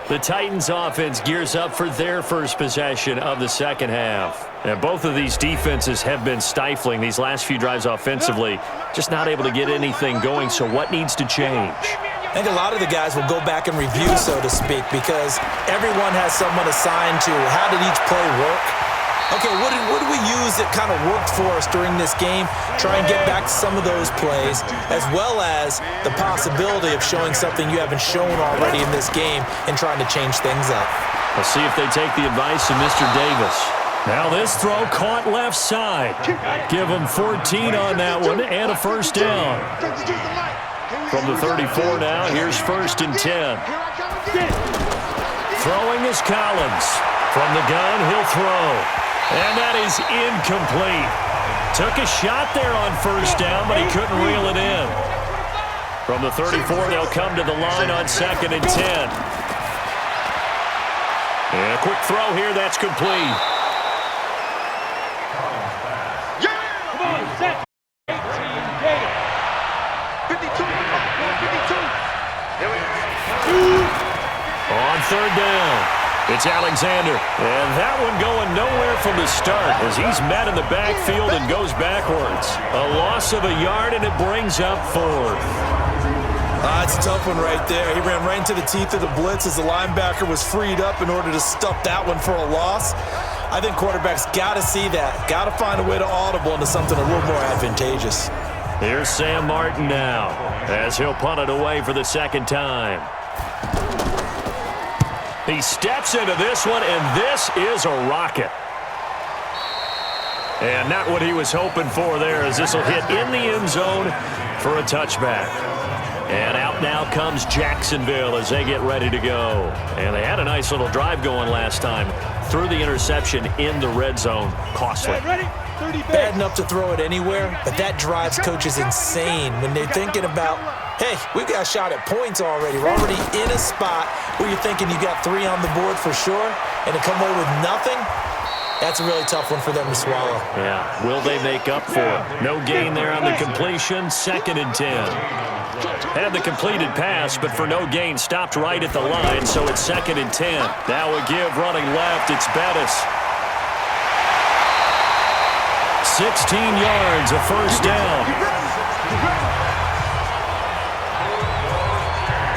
[SPEAKER 2] The Titans offense gears up for their first possession of the second half. And both of these defenses have been stifling these last few drives offensively, just not able to get anything going. So what needs to change?
[SPEAKER 3] I think a lot of the guys will go back and review, so to speak, because everyone has someone assigned to how did each play work. Okay, what did we use that kind of worked for us during this game? Try and get back to some of those plays, as well as the possibility of showing something you haven't shown already in this game and trying to change things up.
[SPEAKER 2] We'll see if they take the advice of Mr. Davis. Now this throw caught left side. Give him 14 on that one and a first down. From the 34 now, here's 1st and 10. Throwing is Collins. From the gun, he'll throw. And that is incomplete. Took a shot there on first down, but he couldn't reel it in. From the 34, they'll come to the line on 2nd and 10. And a quick throw here, that's complete.
[SPEAKER 5] Come on, set. 18 Gator.
[SPEAKER 4] 52.
[SPEAKER 2] On 3rd down. It's Alexander, and that one going nowhere from the start as he's met in the backfield and goes backwards. A loss of a yard, and it brings up 4th.
[SPEAKER 3] It's a tough one right there. He ran right into the teeth of the blitz as the linebacker was freed up in order to stuff that one for a loss. I think quarterbacks got to see that. Got to find a way to audible into something a little more advantageous.
[SPEAKER 2] Here's Sam Martin now as he'll punt it away for the second time. He steps into this one, and this is a rocket. And not what he was hoping for there, as this will hit in the end zone for a touchback. And out now comes Jacksonville as they get ready to go. And they had a nice little drive going last time. Threw the interception in the red zone. Costly.
[SPEAKER 3] Bad enough to throw it anywhere, but that drives coaches insane when they're thinking about, hey, we've got a shot at points already. We're already in a spot where you're thinking you got 3 on the board for sure, and to come away with nothing, that's a really tough one for them to swallow.
[SPEAKER 2] Yeah, will they make up for it? No gain there on the completion, 2nd and 10. Had the completed pass, but for no gain, stopped right at the line, so it's 2nd and 10. Now a give running left, it's Bettis. 16 yards, a first down.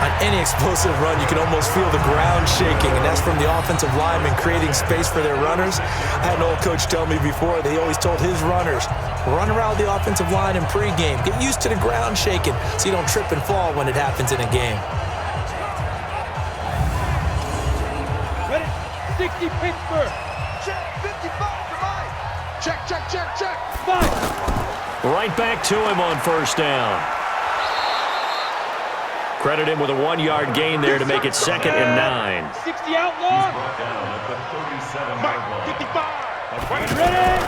[SPEAKER 3] On any explosive run, you can almost feel the ground shaking, and that's from the offensive linemen creating space for their runners. I had an old coach tell me before, they always told his runners, run around the offensive line in pregame. Get used to the ground shaking so you don't trip and fall when it happens in a game.
[SPEAKER 5] Ready? 60 Pittsburgh.
[SPEAKER 4] Check, 55 for Mike. Check, check, check, check.
[SPEAKER 5] 5.
[SPEAKER 2] Right back to him on first down. Credit him with a 1-yard gain there to make it 2nd and 9.
[SPEAKER 5] 60 outlaw.
[SPEAKER 4] Mike, 55.
[SPEAKER 5] Ready?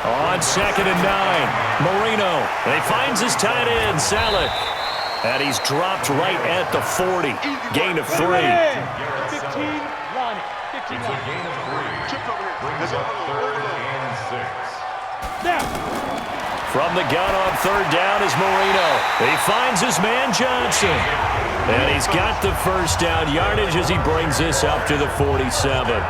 [SPEAKER 2] On 2nd and 9, Marino. And he finds his tight end, Salek. And he's dropped right at the 40. Gain of 3.
[SPEAKER 5] 15, line it. 15 line.
[SPEAKER 6] Gain of 3.
[SPEAKER 4] Chips over here.
[SPEAKER 6] Brings up 3rd and 6.
[SPEAKER 5] Now.
[SPEAKER 2] From the gun on 3rd down is Marino. He finds his man, Johnson. And he's got the first down yardage as he brings this up to the 47.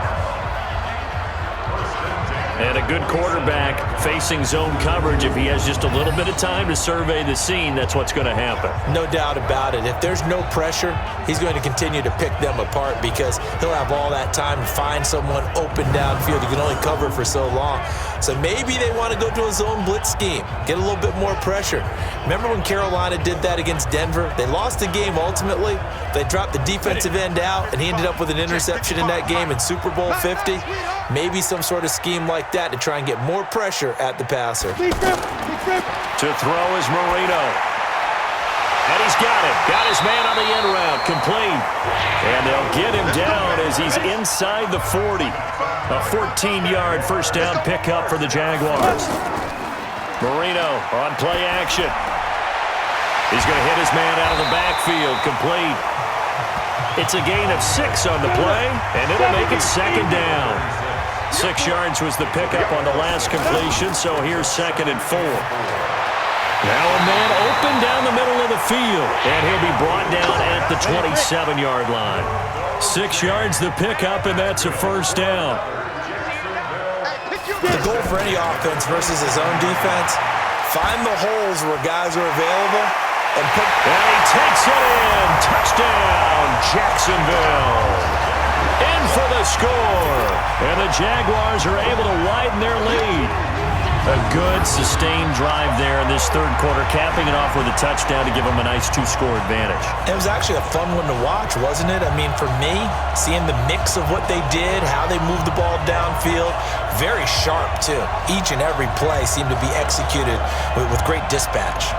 [SPEAKER 2] And a good quarterback facing zone coverage. If he has just a little bit of time to survey the scene, that's what's going to happen.
[SPEAKER 3] No doubt about it. If there's no pressure, he's going to continue to pick them apart because he'll have all that time to find someone open downfield. He can only cover for so long. So maybe they want to go to a zone blitz scheme, get a little bit more pressure. Remember when Carolina did that against Denver? They lost the game ultimately. They dropped the defensive end out, and he ended up with an interception in that game in Super Bowl 50. Maybe some sort of scheme like that to try and get more pressure at the passer.
[SPEAKER 2] To throw is Marino. And he's got it. Got his man on the end route. Complete. And they'll get him down as he's inside the 40. A 14-yard first down pickup for the Jaguars. Marino on play action. He's going to hit his man out of the backfield. Complete. It's a gain of 6 on the play, and it'll make it 2nd down. 6 yards was the pickup on the last completion, so here's 2nd and 4. Now a man open down the middle of the field, and he'll be brought down at the 27-yard line. 6 yards the pickup, and that's a first down.
[SPEAKER 3] The goal for any offense versus his own defense, find the holes where guys are available and put...
[SPEAKER 2] And he takes it in. Touchdown, Jacksonville. In for the score. And the Jaguars are able to widen their lead. A good, sustained drive there in this 3rd quarter, capping it off with a touchdown to give them a nice 2-score advantage.
[SPEAKER 3] It was actually a fun one to watch, wasn't it? I mean, for me, seeing the mix of what they did, how they moved the ball downfield, very sharp, too. Each and every play seemed to be executed with great dispatch.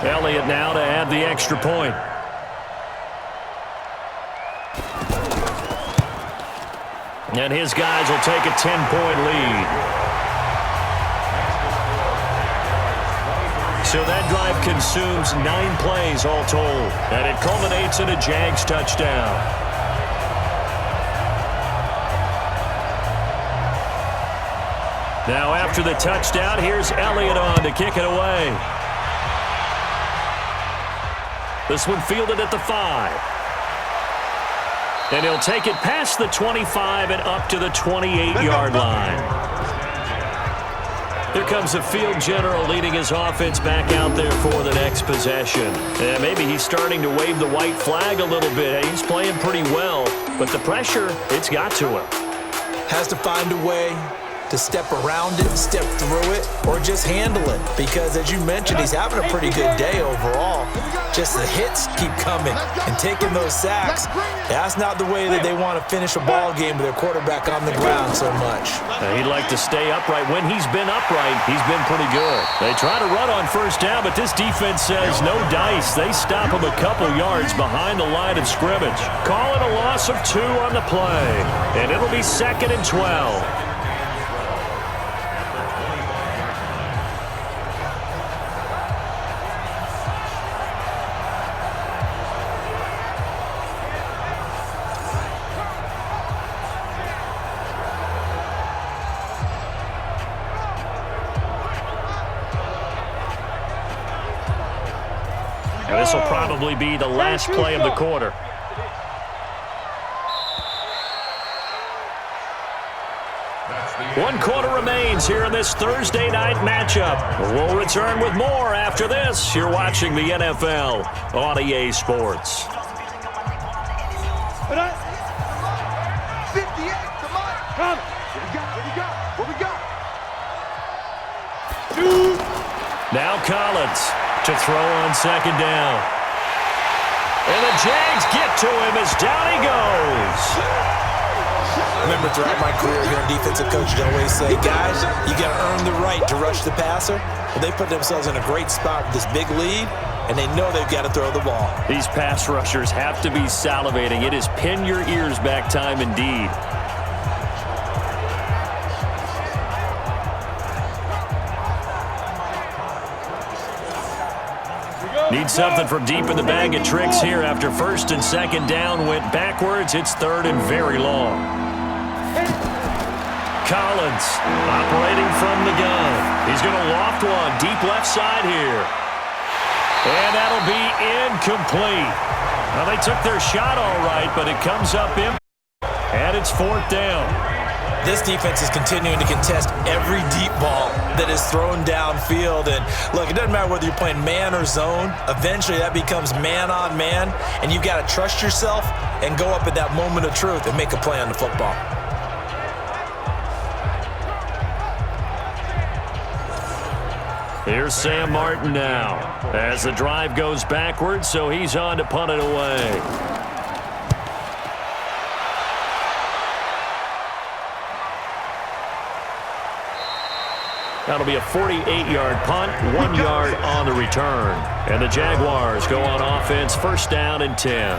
[SPEAKER 2] Elliott now to add the extra point. And his guys will take a 10-point lead. So that drive consumes 9 plays all told. And it culminates in a Jags touchdown. Now after the touchdown, here's Elliott on to kick it away. This one fielded at the 5. And he'll take it past the 25 and up to the 28-yard line. Here comes the field general leading his offense back out there for the next possession. And maybe he's starting to wave the white flag a little bit. He's playing pretty well, but the pressure, it's got to him.
[SPEAKER 3] Has to find a way to step around it, step through it, or just handle it. Because as you mentioned, he's having a pretty good day overall. Just the hits keep coming and taking those sacks. That's not the way that they want to finish a ball game with their quarterback on the ground so much.
[SPEAKER 2] He'd like to stay upright. When he's been upright, he's been pretty good. They try to run on first down, but this defense says no dice. They stop him a couple yards behind the line of scrimmage. Call it a loss of 2 on the play, and it'll be 2nd and 12. This will probably be the last play of the quarter. One quarter remains here in this Thursday night matchup. We'll return with more after this. You're watching the NFL on EA Sports.
[SPEAKER 4] 58, come on.
[SPEAKER 5] Come.
[SPEAKER 4] What we got?
[SPEAKER 2] Now Collins to throw on 2nd down. And the Jags get to him as down he goes.
[SPEAKER 3] Remember, throughout my career here in defensive coaches, I always say, guys, you got to earn the right to rush the passer. Well, they put themselves in a great spot with this big lead, and they know they've got to throw the ball.
[SPEAKER 2] These pass rushers have to be salivating. It is pin your ears back time indeed. Need something from deep in the bag of tricks here after 1st and 2nd down went backwards. It's 3rd and very long. Collins operating from the gun. He's going to loft one deep left side here. And that'll be incomplete. Well, they took their shot all right, but it comes up empty. And it's 4th down.
[SPEAKER 3] This defense is continuing to contest every deep ball that is thrown downfield. And look, it doesn't matter whether you're playing man or zone. Eventually, that becomes man on man. And you've got to trust yourself and go up at that moment of truth and make a play on the football.
[SPEAKER 2] Here's Sam Martin now as the drive goes backwards, so he's on to punt it away. That'll be a 48-yard punt, 1 yard on the return. And the Jaguars go on offense, 1st down and 10.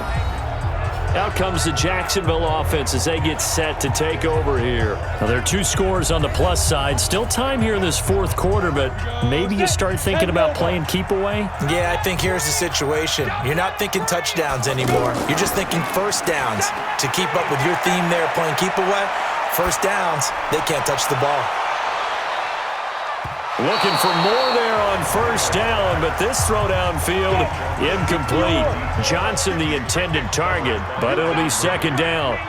[SPEAKER 2] Out comes the Jacksonville offense as they get set to take over here. Now, there are 2 scores on the plus side. Still time here in this 4th quarter, but maybe you start thinking about playing keep away?
[SPEAKER 3] Yeah, I think here's the situation. You're not thinking touchdowns anymore. You're just thinking 1st downs. To keep up with your theme there, playing keep away, 1st downs, they can't touch the ball.
[SPEAKER 2] Looking for more there on 1st down, but this throw downfield, incomplete. Johnson the intended target, but it'll be 2nd down.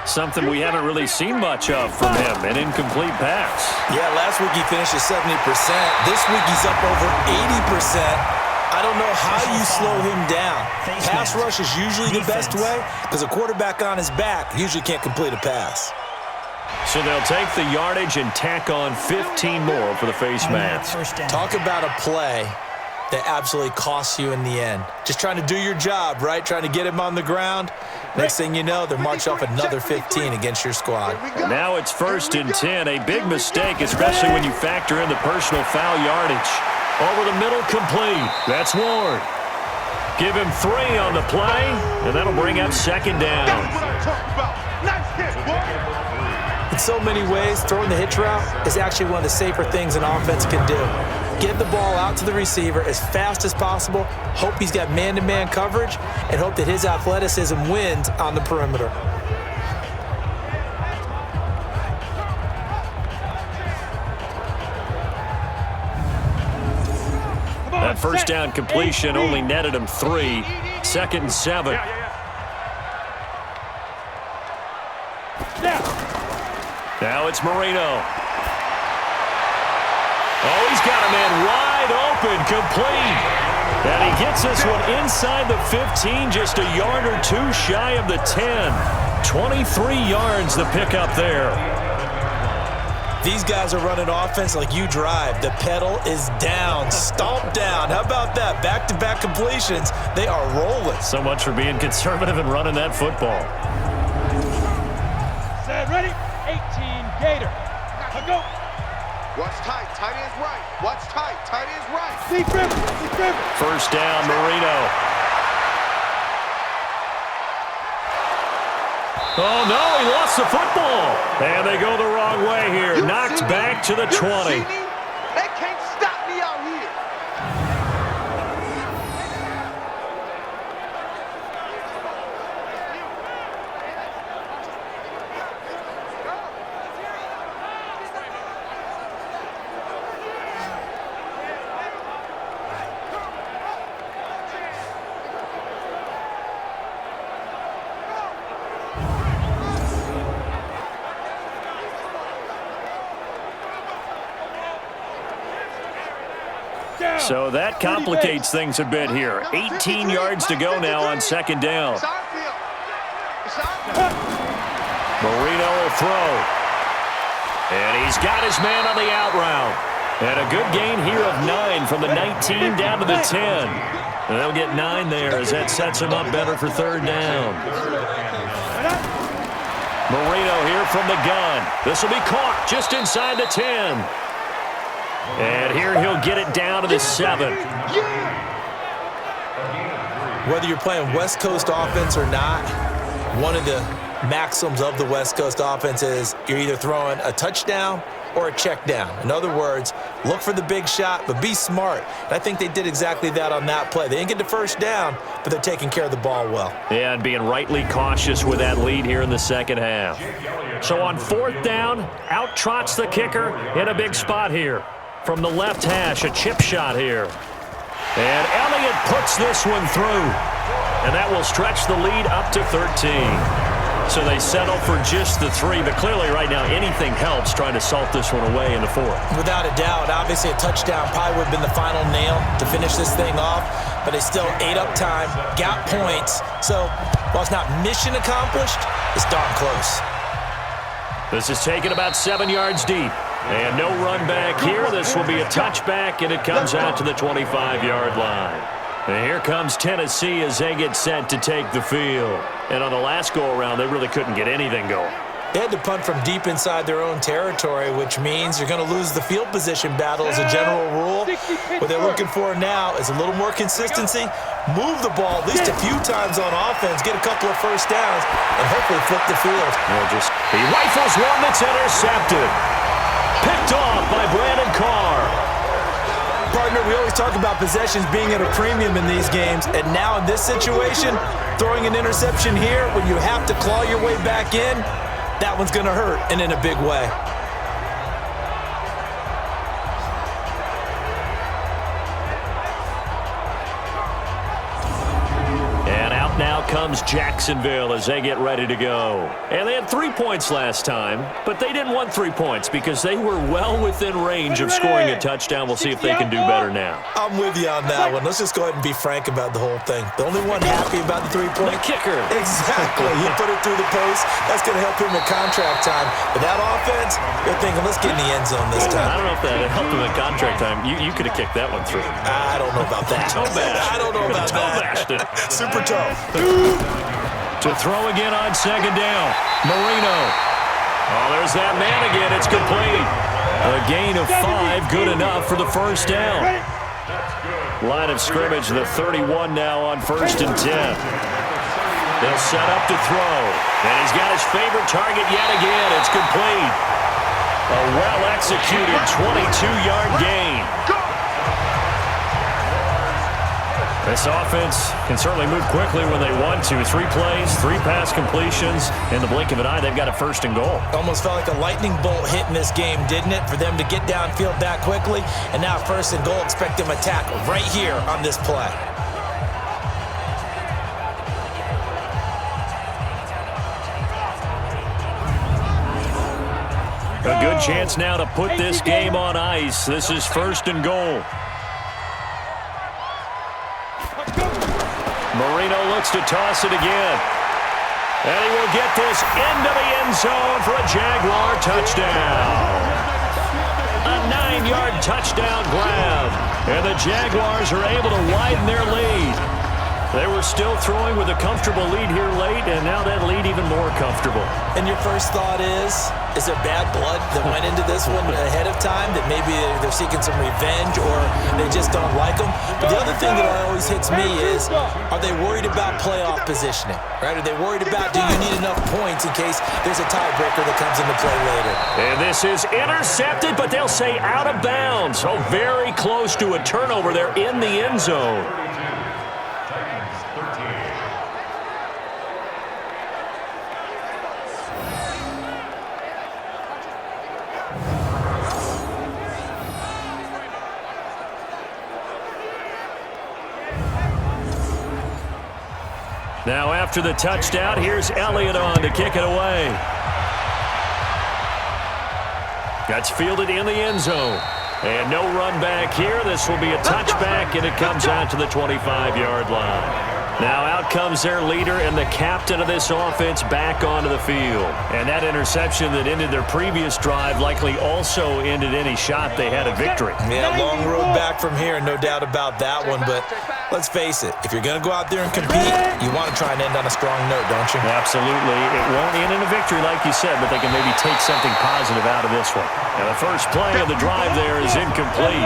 [SPEAKER 2] Something we haven't really seen much of from him, an incomplete pass.
[SPEAKER 3] Yeah, last week he finished at 70%. This week he's up over 80%. I don't know how you slow him down. Pass rush is usually the best way because a quarterback on his back usually can't complete a pass.
[SPEAKER 2] So they'll take the yardage and tack on 15 more for the face mask.
[SPEAKER 3] Talk about a play that absolutely costs you in the end. Just trying to do your job, right? Trying to get him on the ground. Next thing you know, they're marching off another 15 against your squad.
[SPEAKER 2] Now it's 1st and 10. A big mistake, especially when you factor in the personal foul yardage. Over the middle, complete. That's Ward. Give him 3 on the play, and that'll bring up 2nd down.
[SPEAKER 4] That's what I'm talking about. Nice hit, boy.
[SPEAKER 3] In so many ways, throwing the hitch route is actually one of the safer things an offense can do. Get the ball out to the receiver as fast as possible, hope he's got man-to-man coverage, and hope that his athleticism wins on the perimeter.
[SPEAKER 2] That 1st down completion only netted him 3. 2nd and 7. Now it's Marino. Oh, he's got a man wide open, complete. And he gets this one inside the 15, just a yard or 2 shy of the 10. 23 yards the pickup there.
[SPEAKER 3] These guys are running offense like you drive. The pedal is down, stomp down. How about that? Back-to-back completions. They are rolling.
[SPEAKER 2] So much for being conservative and running that football.
[SPEAKER 5] Set, ready? 18, Gator. Go.
[SPEAKER 4] Watch tight. Tight end's right. Watch tight. Tight end's right.
[SPEAKER 5] Deep river. Deep river.
[SPEAKER 2] First down, Marino. Oh, no, he lost the football. And they go the wrong way here. Knocked back to the 20.
[SPEAKER 4] They can't stop me out here.
[SPEAKER 2] So that complicates things a bit here. 18 yards to go now on second down. Marino will throw. And he's got his man on the out route. And a good gain here of 9 from the 19 down to the 10. And they'll get 9 there as that sets him up better for third down. Marino here from the gun. This will be caught just inside the 10. And here he'll get it down to the 7.
[SPEAKER 3] Whether you're playing West Coast offense or not, one of the maxims of the West Coast offense is you're either throwing a touchdown or a check down. In other words, look for the big shot, but be smart. And I think they did exactly that on that play. They didn't get the first down, but they're taking care of the ball well.
[SPEAKER 2] Yeah, and being rightly cautious with that lead here in the second half. So on fourth down, out trots the kicker in a big spot here. From the left hash, a chip shot here. And Elliott puts this one through. And that will stretch the lead up to 13. So they settle for just the 3. But clearly right now, anything helps trying to salt this one away in the 4th.
[SPEAKER 3] Without a doubt, obviously a touchdown probably would have been the final nail to finish this thing off. But they still ate up time, got points. So while it's not mission accomplished, it's darn close.
[SPEAKER 2] This is taken about 7 yards deep. And no run back here. This will be a touchback, and it comes out to the 25-yard line. And here comes Tennessee as they get set to take the field. And on the last go-around, they really couldn't get anything going.
[SPEAKER 3] They had to punt from deep inside their own territory, which means you're going to lose the field position battle as a general rule. What they're looking for now is a little more consistency, move the ball at least a few times on offense, get a couple of first downs, and hopefully flip the field.
[SPEAKER 2] He rifles one that's intercepted. Picked off by Brandon Carr.
[SPEAKER 3] Partner, we always talk about possessions being at a premium in these games, and now in this situation, throwing an interception here when you have to claw your way back in, that one's going to hurt, and in a big way.
[SPEAKER 2] And out now comes Jacksonville as they get ready to go. And they had 3 points last time, but they didn't want 3 points because they were well within range of scoring a touchdown. We'll see if they can do better now.
[SPEAKER 3] I'm with you on that one. Let's just go ahead and be frank about the whole thing. The only one happy about the 3-point?
[SPEAKER 2] The kicker.
[SPEAKER 3] Exactly. He put it through the post. That's going to help him with contract time. But that offense, they're thinking, let's get in the end zone this time.
[SPEAKER 2] I don't know if that helped him at contract time. You could have kicked that one through.
[SPEAKER 3] I don't know about that. I don't know about that. Super tough.
[SPEAKER 2] To throw again on second down. Marino. Oh, there's that man again. It's complete. A gain of 5, good enough for the first down. Line of scrimmage, the 31 now on 1st and 10. They'll set up to throw. And he's got his favorite target yet again. It's complete. A well-executed 22-yard gain. This offense can certainly move quickly when they want to. 3 plays, 3 pass completions. In the blink of an eye, they've got a 1st and goal.
[SPEAKER 3] Almost felt like a lightning bolt hit in this game, didn't it? For them to get downfield that quickly. And now 1st and goal, expect them to tackle right here on this play.
[SPEAKER 2] A good chance now to put this game on ice. This is 1st and goal. Marino looks to toss it again. And he will get this into the end zone for a Jaguar touchdown. 9-yard touchdown grab. And the Jaguars are able to widen their lead. They were still throwing with a comfortable lead here late, and now that lead even more comfortable.
[SPEAKER 3] And your first thought is there bad blood that went into this one ahead of time, that maybe they're seeking some revenge or they just don't like them? But the other thing that always hits me is, are they worried about playoff positioning? Right? Are they worried about, do you need enough points in case there's a tiebreaker that comes into play later?
[SPEAKER 2] And this is intercepted, but they'll say out of bounds. Oh, very close to a turnover there in the end zone. Now after the touchdown, here's Elliott on to kick it away. That's fielded in the end zone. And no run back here. This will be a touchback, and it comes out to the 25-yard line. Now out comes their leader and the captain of this offense back onto the field. And that interception that ended their previous drive likely also ended any shot they had at victory.
[SPEAKER 3] Yeah, long road back from here, no doubt about that one. But let's face it, if you're going to go out there and compete, you want to try and end on a strong note, don't you?
[SPEAKER 2] Absolutely. It won't end in a victory like you said, but they can maybe take something positive out of this one. And the first play of the drive there is incomplete.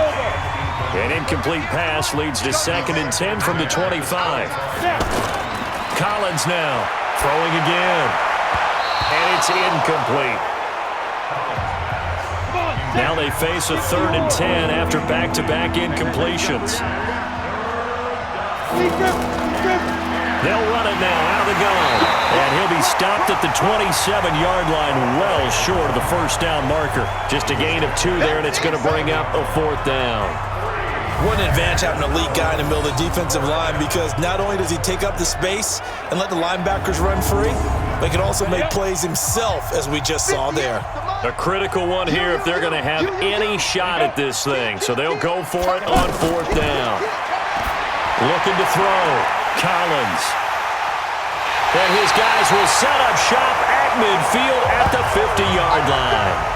[SPEAKER 2] An incomplete pass leads to 2nd and 10 from the 25. Collins now throwing again. And it's incomplete. Now they face a 3rd and 10 after back-to-back incompletions. They'll run it now out of the gun. And he'll be stopped at the 27-yard line, well short of the first down marker. Just a gain of 2 there, and it's going to bring up a 4th down.
[SPEAKER 3] What an advantage having an elite guy in the middle of the defensive line, because not only does he take up the space and let the linebackers run free, but he can also make plays himself, as we just saw there.
[SPEAKER 2] A critical one here if they're going to have any shot at this thing. So they'll go for it on 4th down. Looking to throw. Collins. And his guys will set up shop at midfield at the 50-yard line.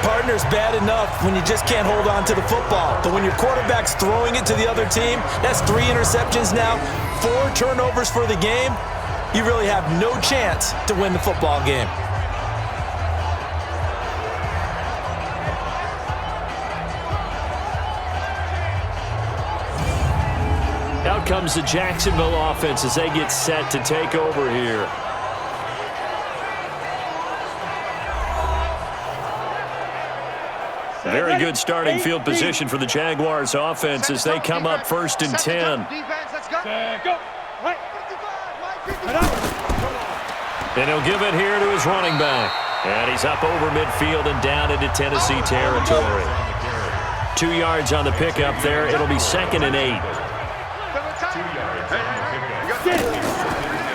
[SPEAKER 3] Partner's bad enough when you just can't hold on to the football. But when your quarterback's throwing it to the other team, that's 3 interceptions now, 4 turnovers for the game. You really have no chance to win the football game.
[SPEAKER 2] Out comes the Jacksonville offense as they get set to take over here. Very good starting field position for the Jaguars offense as they come up 1st and 10. And he'll give it here to his running back. And he's up over midfield and down into Tennessee territory. 2 yards on the pickup there. It'll be 2nd and 8.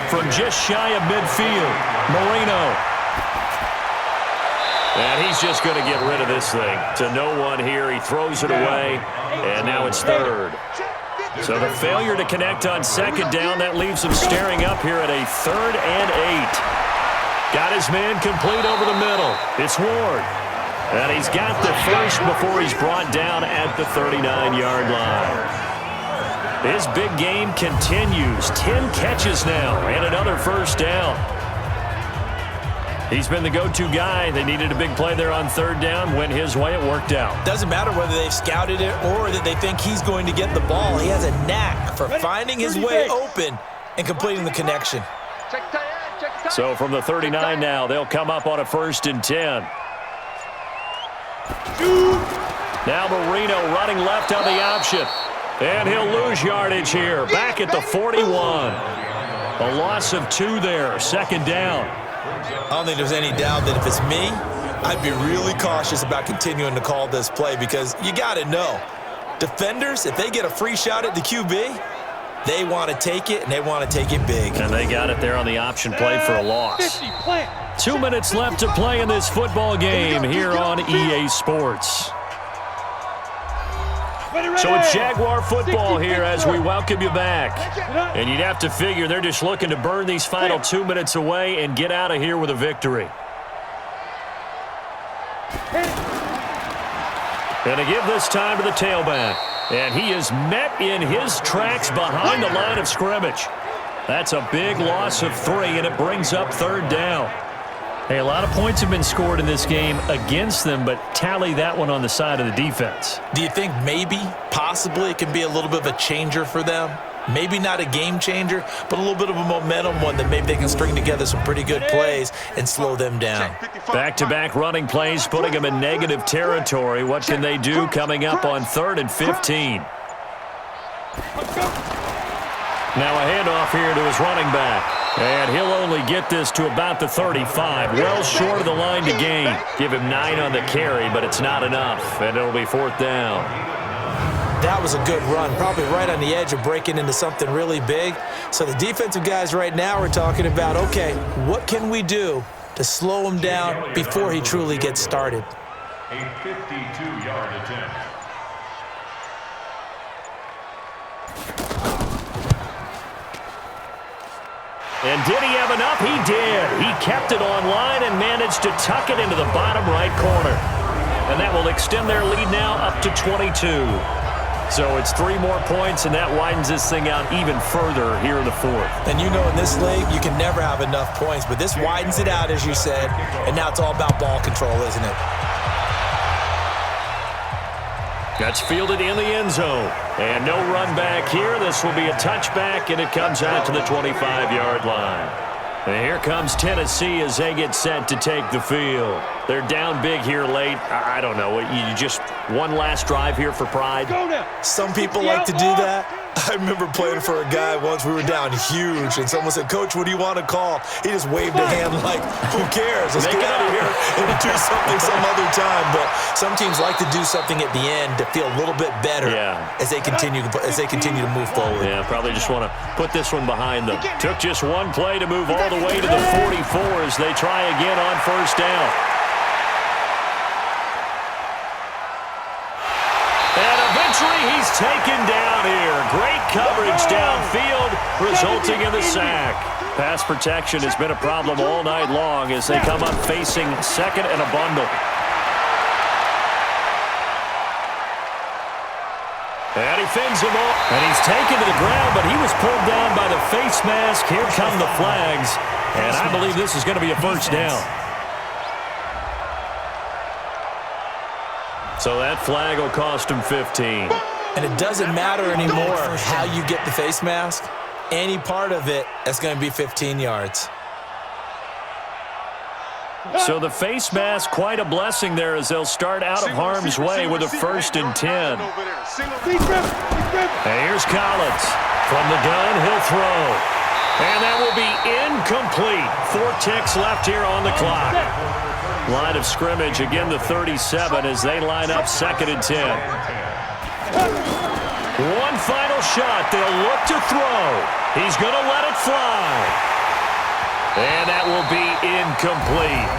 [SPEAKER 2] From just shy of midfield, Marino. And he's just going to get rid of this thing. To no one here. He throws it away. And now it's 3rd. So the failure to connect on 2nd down, that leaves him staring up here at a 3rd and 8. Got his man complete over the middle. It's Ward. And he's got the first before he's brought down at the 39-yard line. His big game continues. 10 catches now and another first down. He's been the go-to guy. They needed a big play there on 3rd down. Went his way. It worked out.
[SPEAKER 3] Doesn't matter whether they've scouted it or that they think he's going to get the ball. He has a knack for finding his way open and completing the connection.
[SPEAKER 2] So from the 39 now, they'll come up on a 1st and 10. Now Marino running left on the option. And he'll lose yardage here. Back at the 41. A loss of 2 there. 2nd down.
[SPEAKER 3] I don't think there's any doubt that if it's me, I'd be really cautious about continuing to call this play, because you got to know, defenders, if they get a free shot at the QB, they want to take it, and they want to take it big.
[SPEAKER 2] And they got it there on the option play for a loss. 2 minutes left to play in this football game here on EA Sports. So it's Jaguar football here as we welcome you back. And you'd have to figure they're just looking to burn these final 2 minutes away and get out of here with a victory. And to give this time to the tailback. And he is met in his tracks behind the line of scrimmage. That's a big loss of 3, and it brings up 3rd down. Hey, a lot of points have been scored in this game against them, but tally that one on the side of the defense.
[SPEAKER 3] Do you think maybe, possibly, it can be a little bit of a changer for them? Maybe not a game changer, but a little bit of a momentum one that maybe they can string together some pretty good plays and slow them down.
[SPEAKER 2] Back-to-back running plays, putting them in negative territory. What can they do coming up on 3rd and 15? Now a handoff here to his running back. And he'll only get this to about the 35. Well short of the line to gain. Give him 9 on the carry, but it's not enough. And it'll be 4th down.
[SPEAKER 3] That was a good run, probably right on the edge of breaking into something really big. So the defensive guys right now are talking about, okay, what can we do to slow him down before he truly gets started?
[SPEAKER 6] A 52-yard attempt.
[SPEAKER 2] And did he have enough? He did. He kept it on line and managed to tuck it into the bottom right corner. And that will extend their lead now up to 22. So it's 3 more points, and that widens this thing out even further here in the 4th.
[SPEAKER 3] And you know in this league, you can never have enough points, but this widens it out, as you said, and now it's all about ball control, isn't it?
[SPEAKER 2] That's fielded in the end zone. And no run back here. This will be a touchback, and it comes out to the 25-yard line. And here comes Tennessee as they get set to take the field. They're down big here late. I don't know. You just one last drive here for pride?
[SPEAKER 3] Some people like to do that. I remember playing for a guy once. We were down huge, and someone said, "Coach, what do you want to call?" He just waved a hand like, "Who cares? Let's get out of here and do something some other time." But some teams like to do something at the end to feel a little bit better as they continue to move forward.
[SPEAKER 2] Yeah, probably just want to put this one behind them. Took just one play to move all the way to the 44 as they try again on 1st down. And eventually he's taken down here. Great coverage downfield, resulting in the sack. Pass protection has been a problem all night long as they come up facing 2nd and a bundle. And he fins him off. And he's taken to the ground, but he was pulled down by the face mask. Here come the flags. And I believe this is going to be a 1st down. So that flag will cost him 15.
[SPEAKER 3] And it doesn't matter anymore how you get the face mask. Any part of it is going to be 15 yards.
[SPEAKER 2] So the face mask, quite a blessing there as they'll start out of harm's way with a 1st and 10. And here's Collins. From the gun, he'll throw. And that will be incomplete. 4 ticks left here on the clock. Line of scrimmage, again the 37 as they line up 2nd and 10. One final shot. They'll look to throw. He's going to let it fly. And that will be incomplete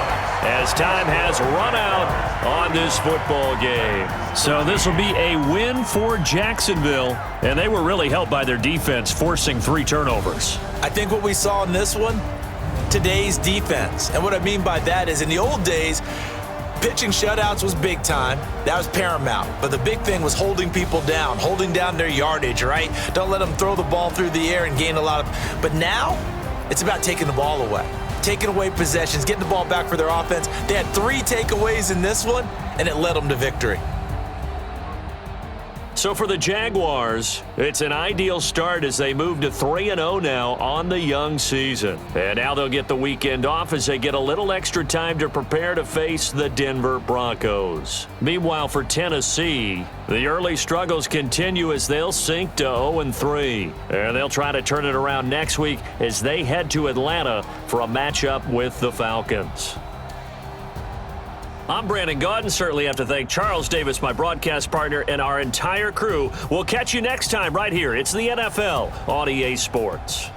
[SPEAKER 2] as time has run out on this football game. So this will be a win for Jacksonville, and they were really helped by their defense forcing 3 turnovers.
[SPEAKER 3] I think what we saw in this one, today's defense. And what I mean by that is in the old days, pitching shutouts was big time. That was paramount. But the big thing was holding people down, holding down their yardage, right? Don't let them throw the ball through the air and gain a lot of... But now, it's about taking the ball away. Taking away possessions, getting the ball back for their offense. They had 3 takeaways in this one, and it led them to victory.
[SPEAKER 2] So for the Jaguars, it's an ideal start as they move to 3-0 now on the young season. And now they'll get the weekend off as they get a little extra time to prepare to face the Denver Broncos. Meanwhile, for Tennessee, the early struggles continue as they'll sink to 0-3. And they'll try to turn it around next week as they head to Atlanta for a matchup with the Falcons. I'm Brandon Gaudin. Certainly have to thank Charles Davis, my broadcast partner, and our entire crew. We'll catch you next time right here. It's the NFL on EA Sports.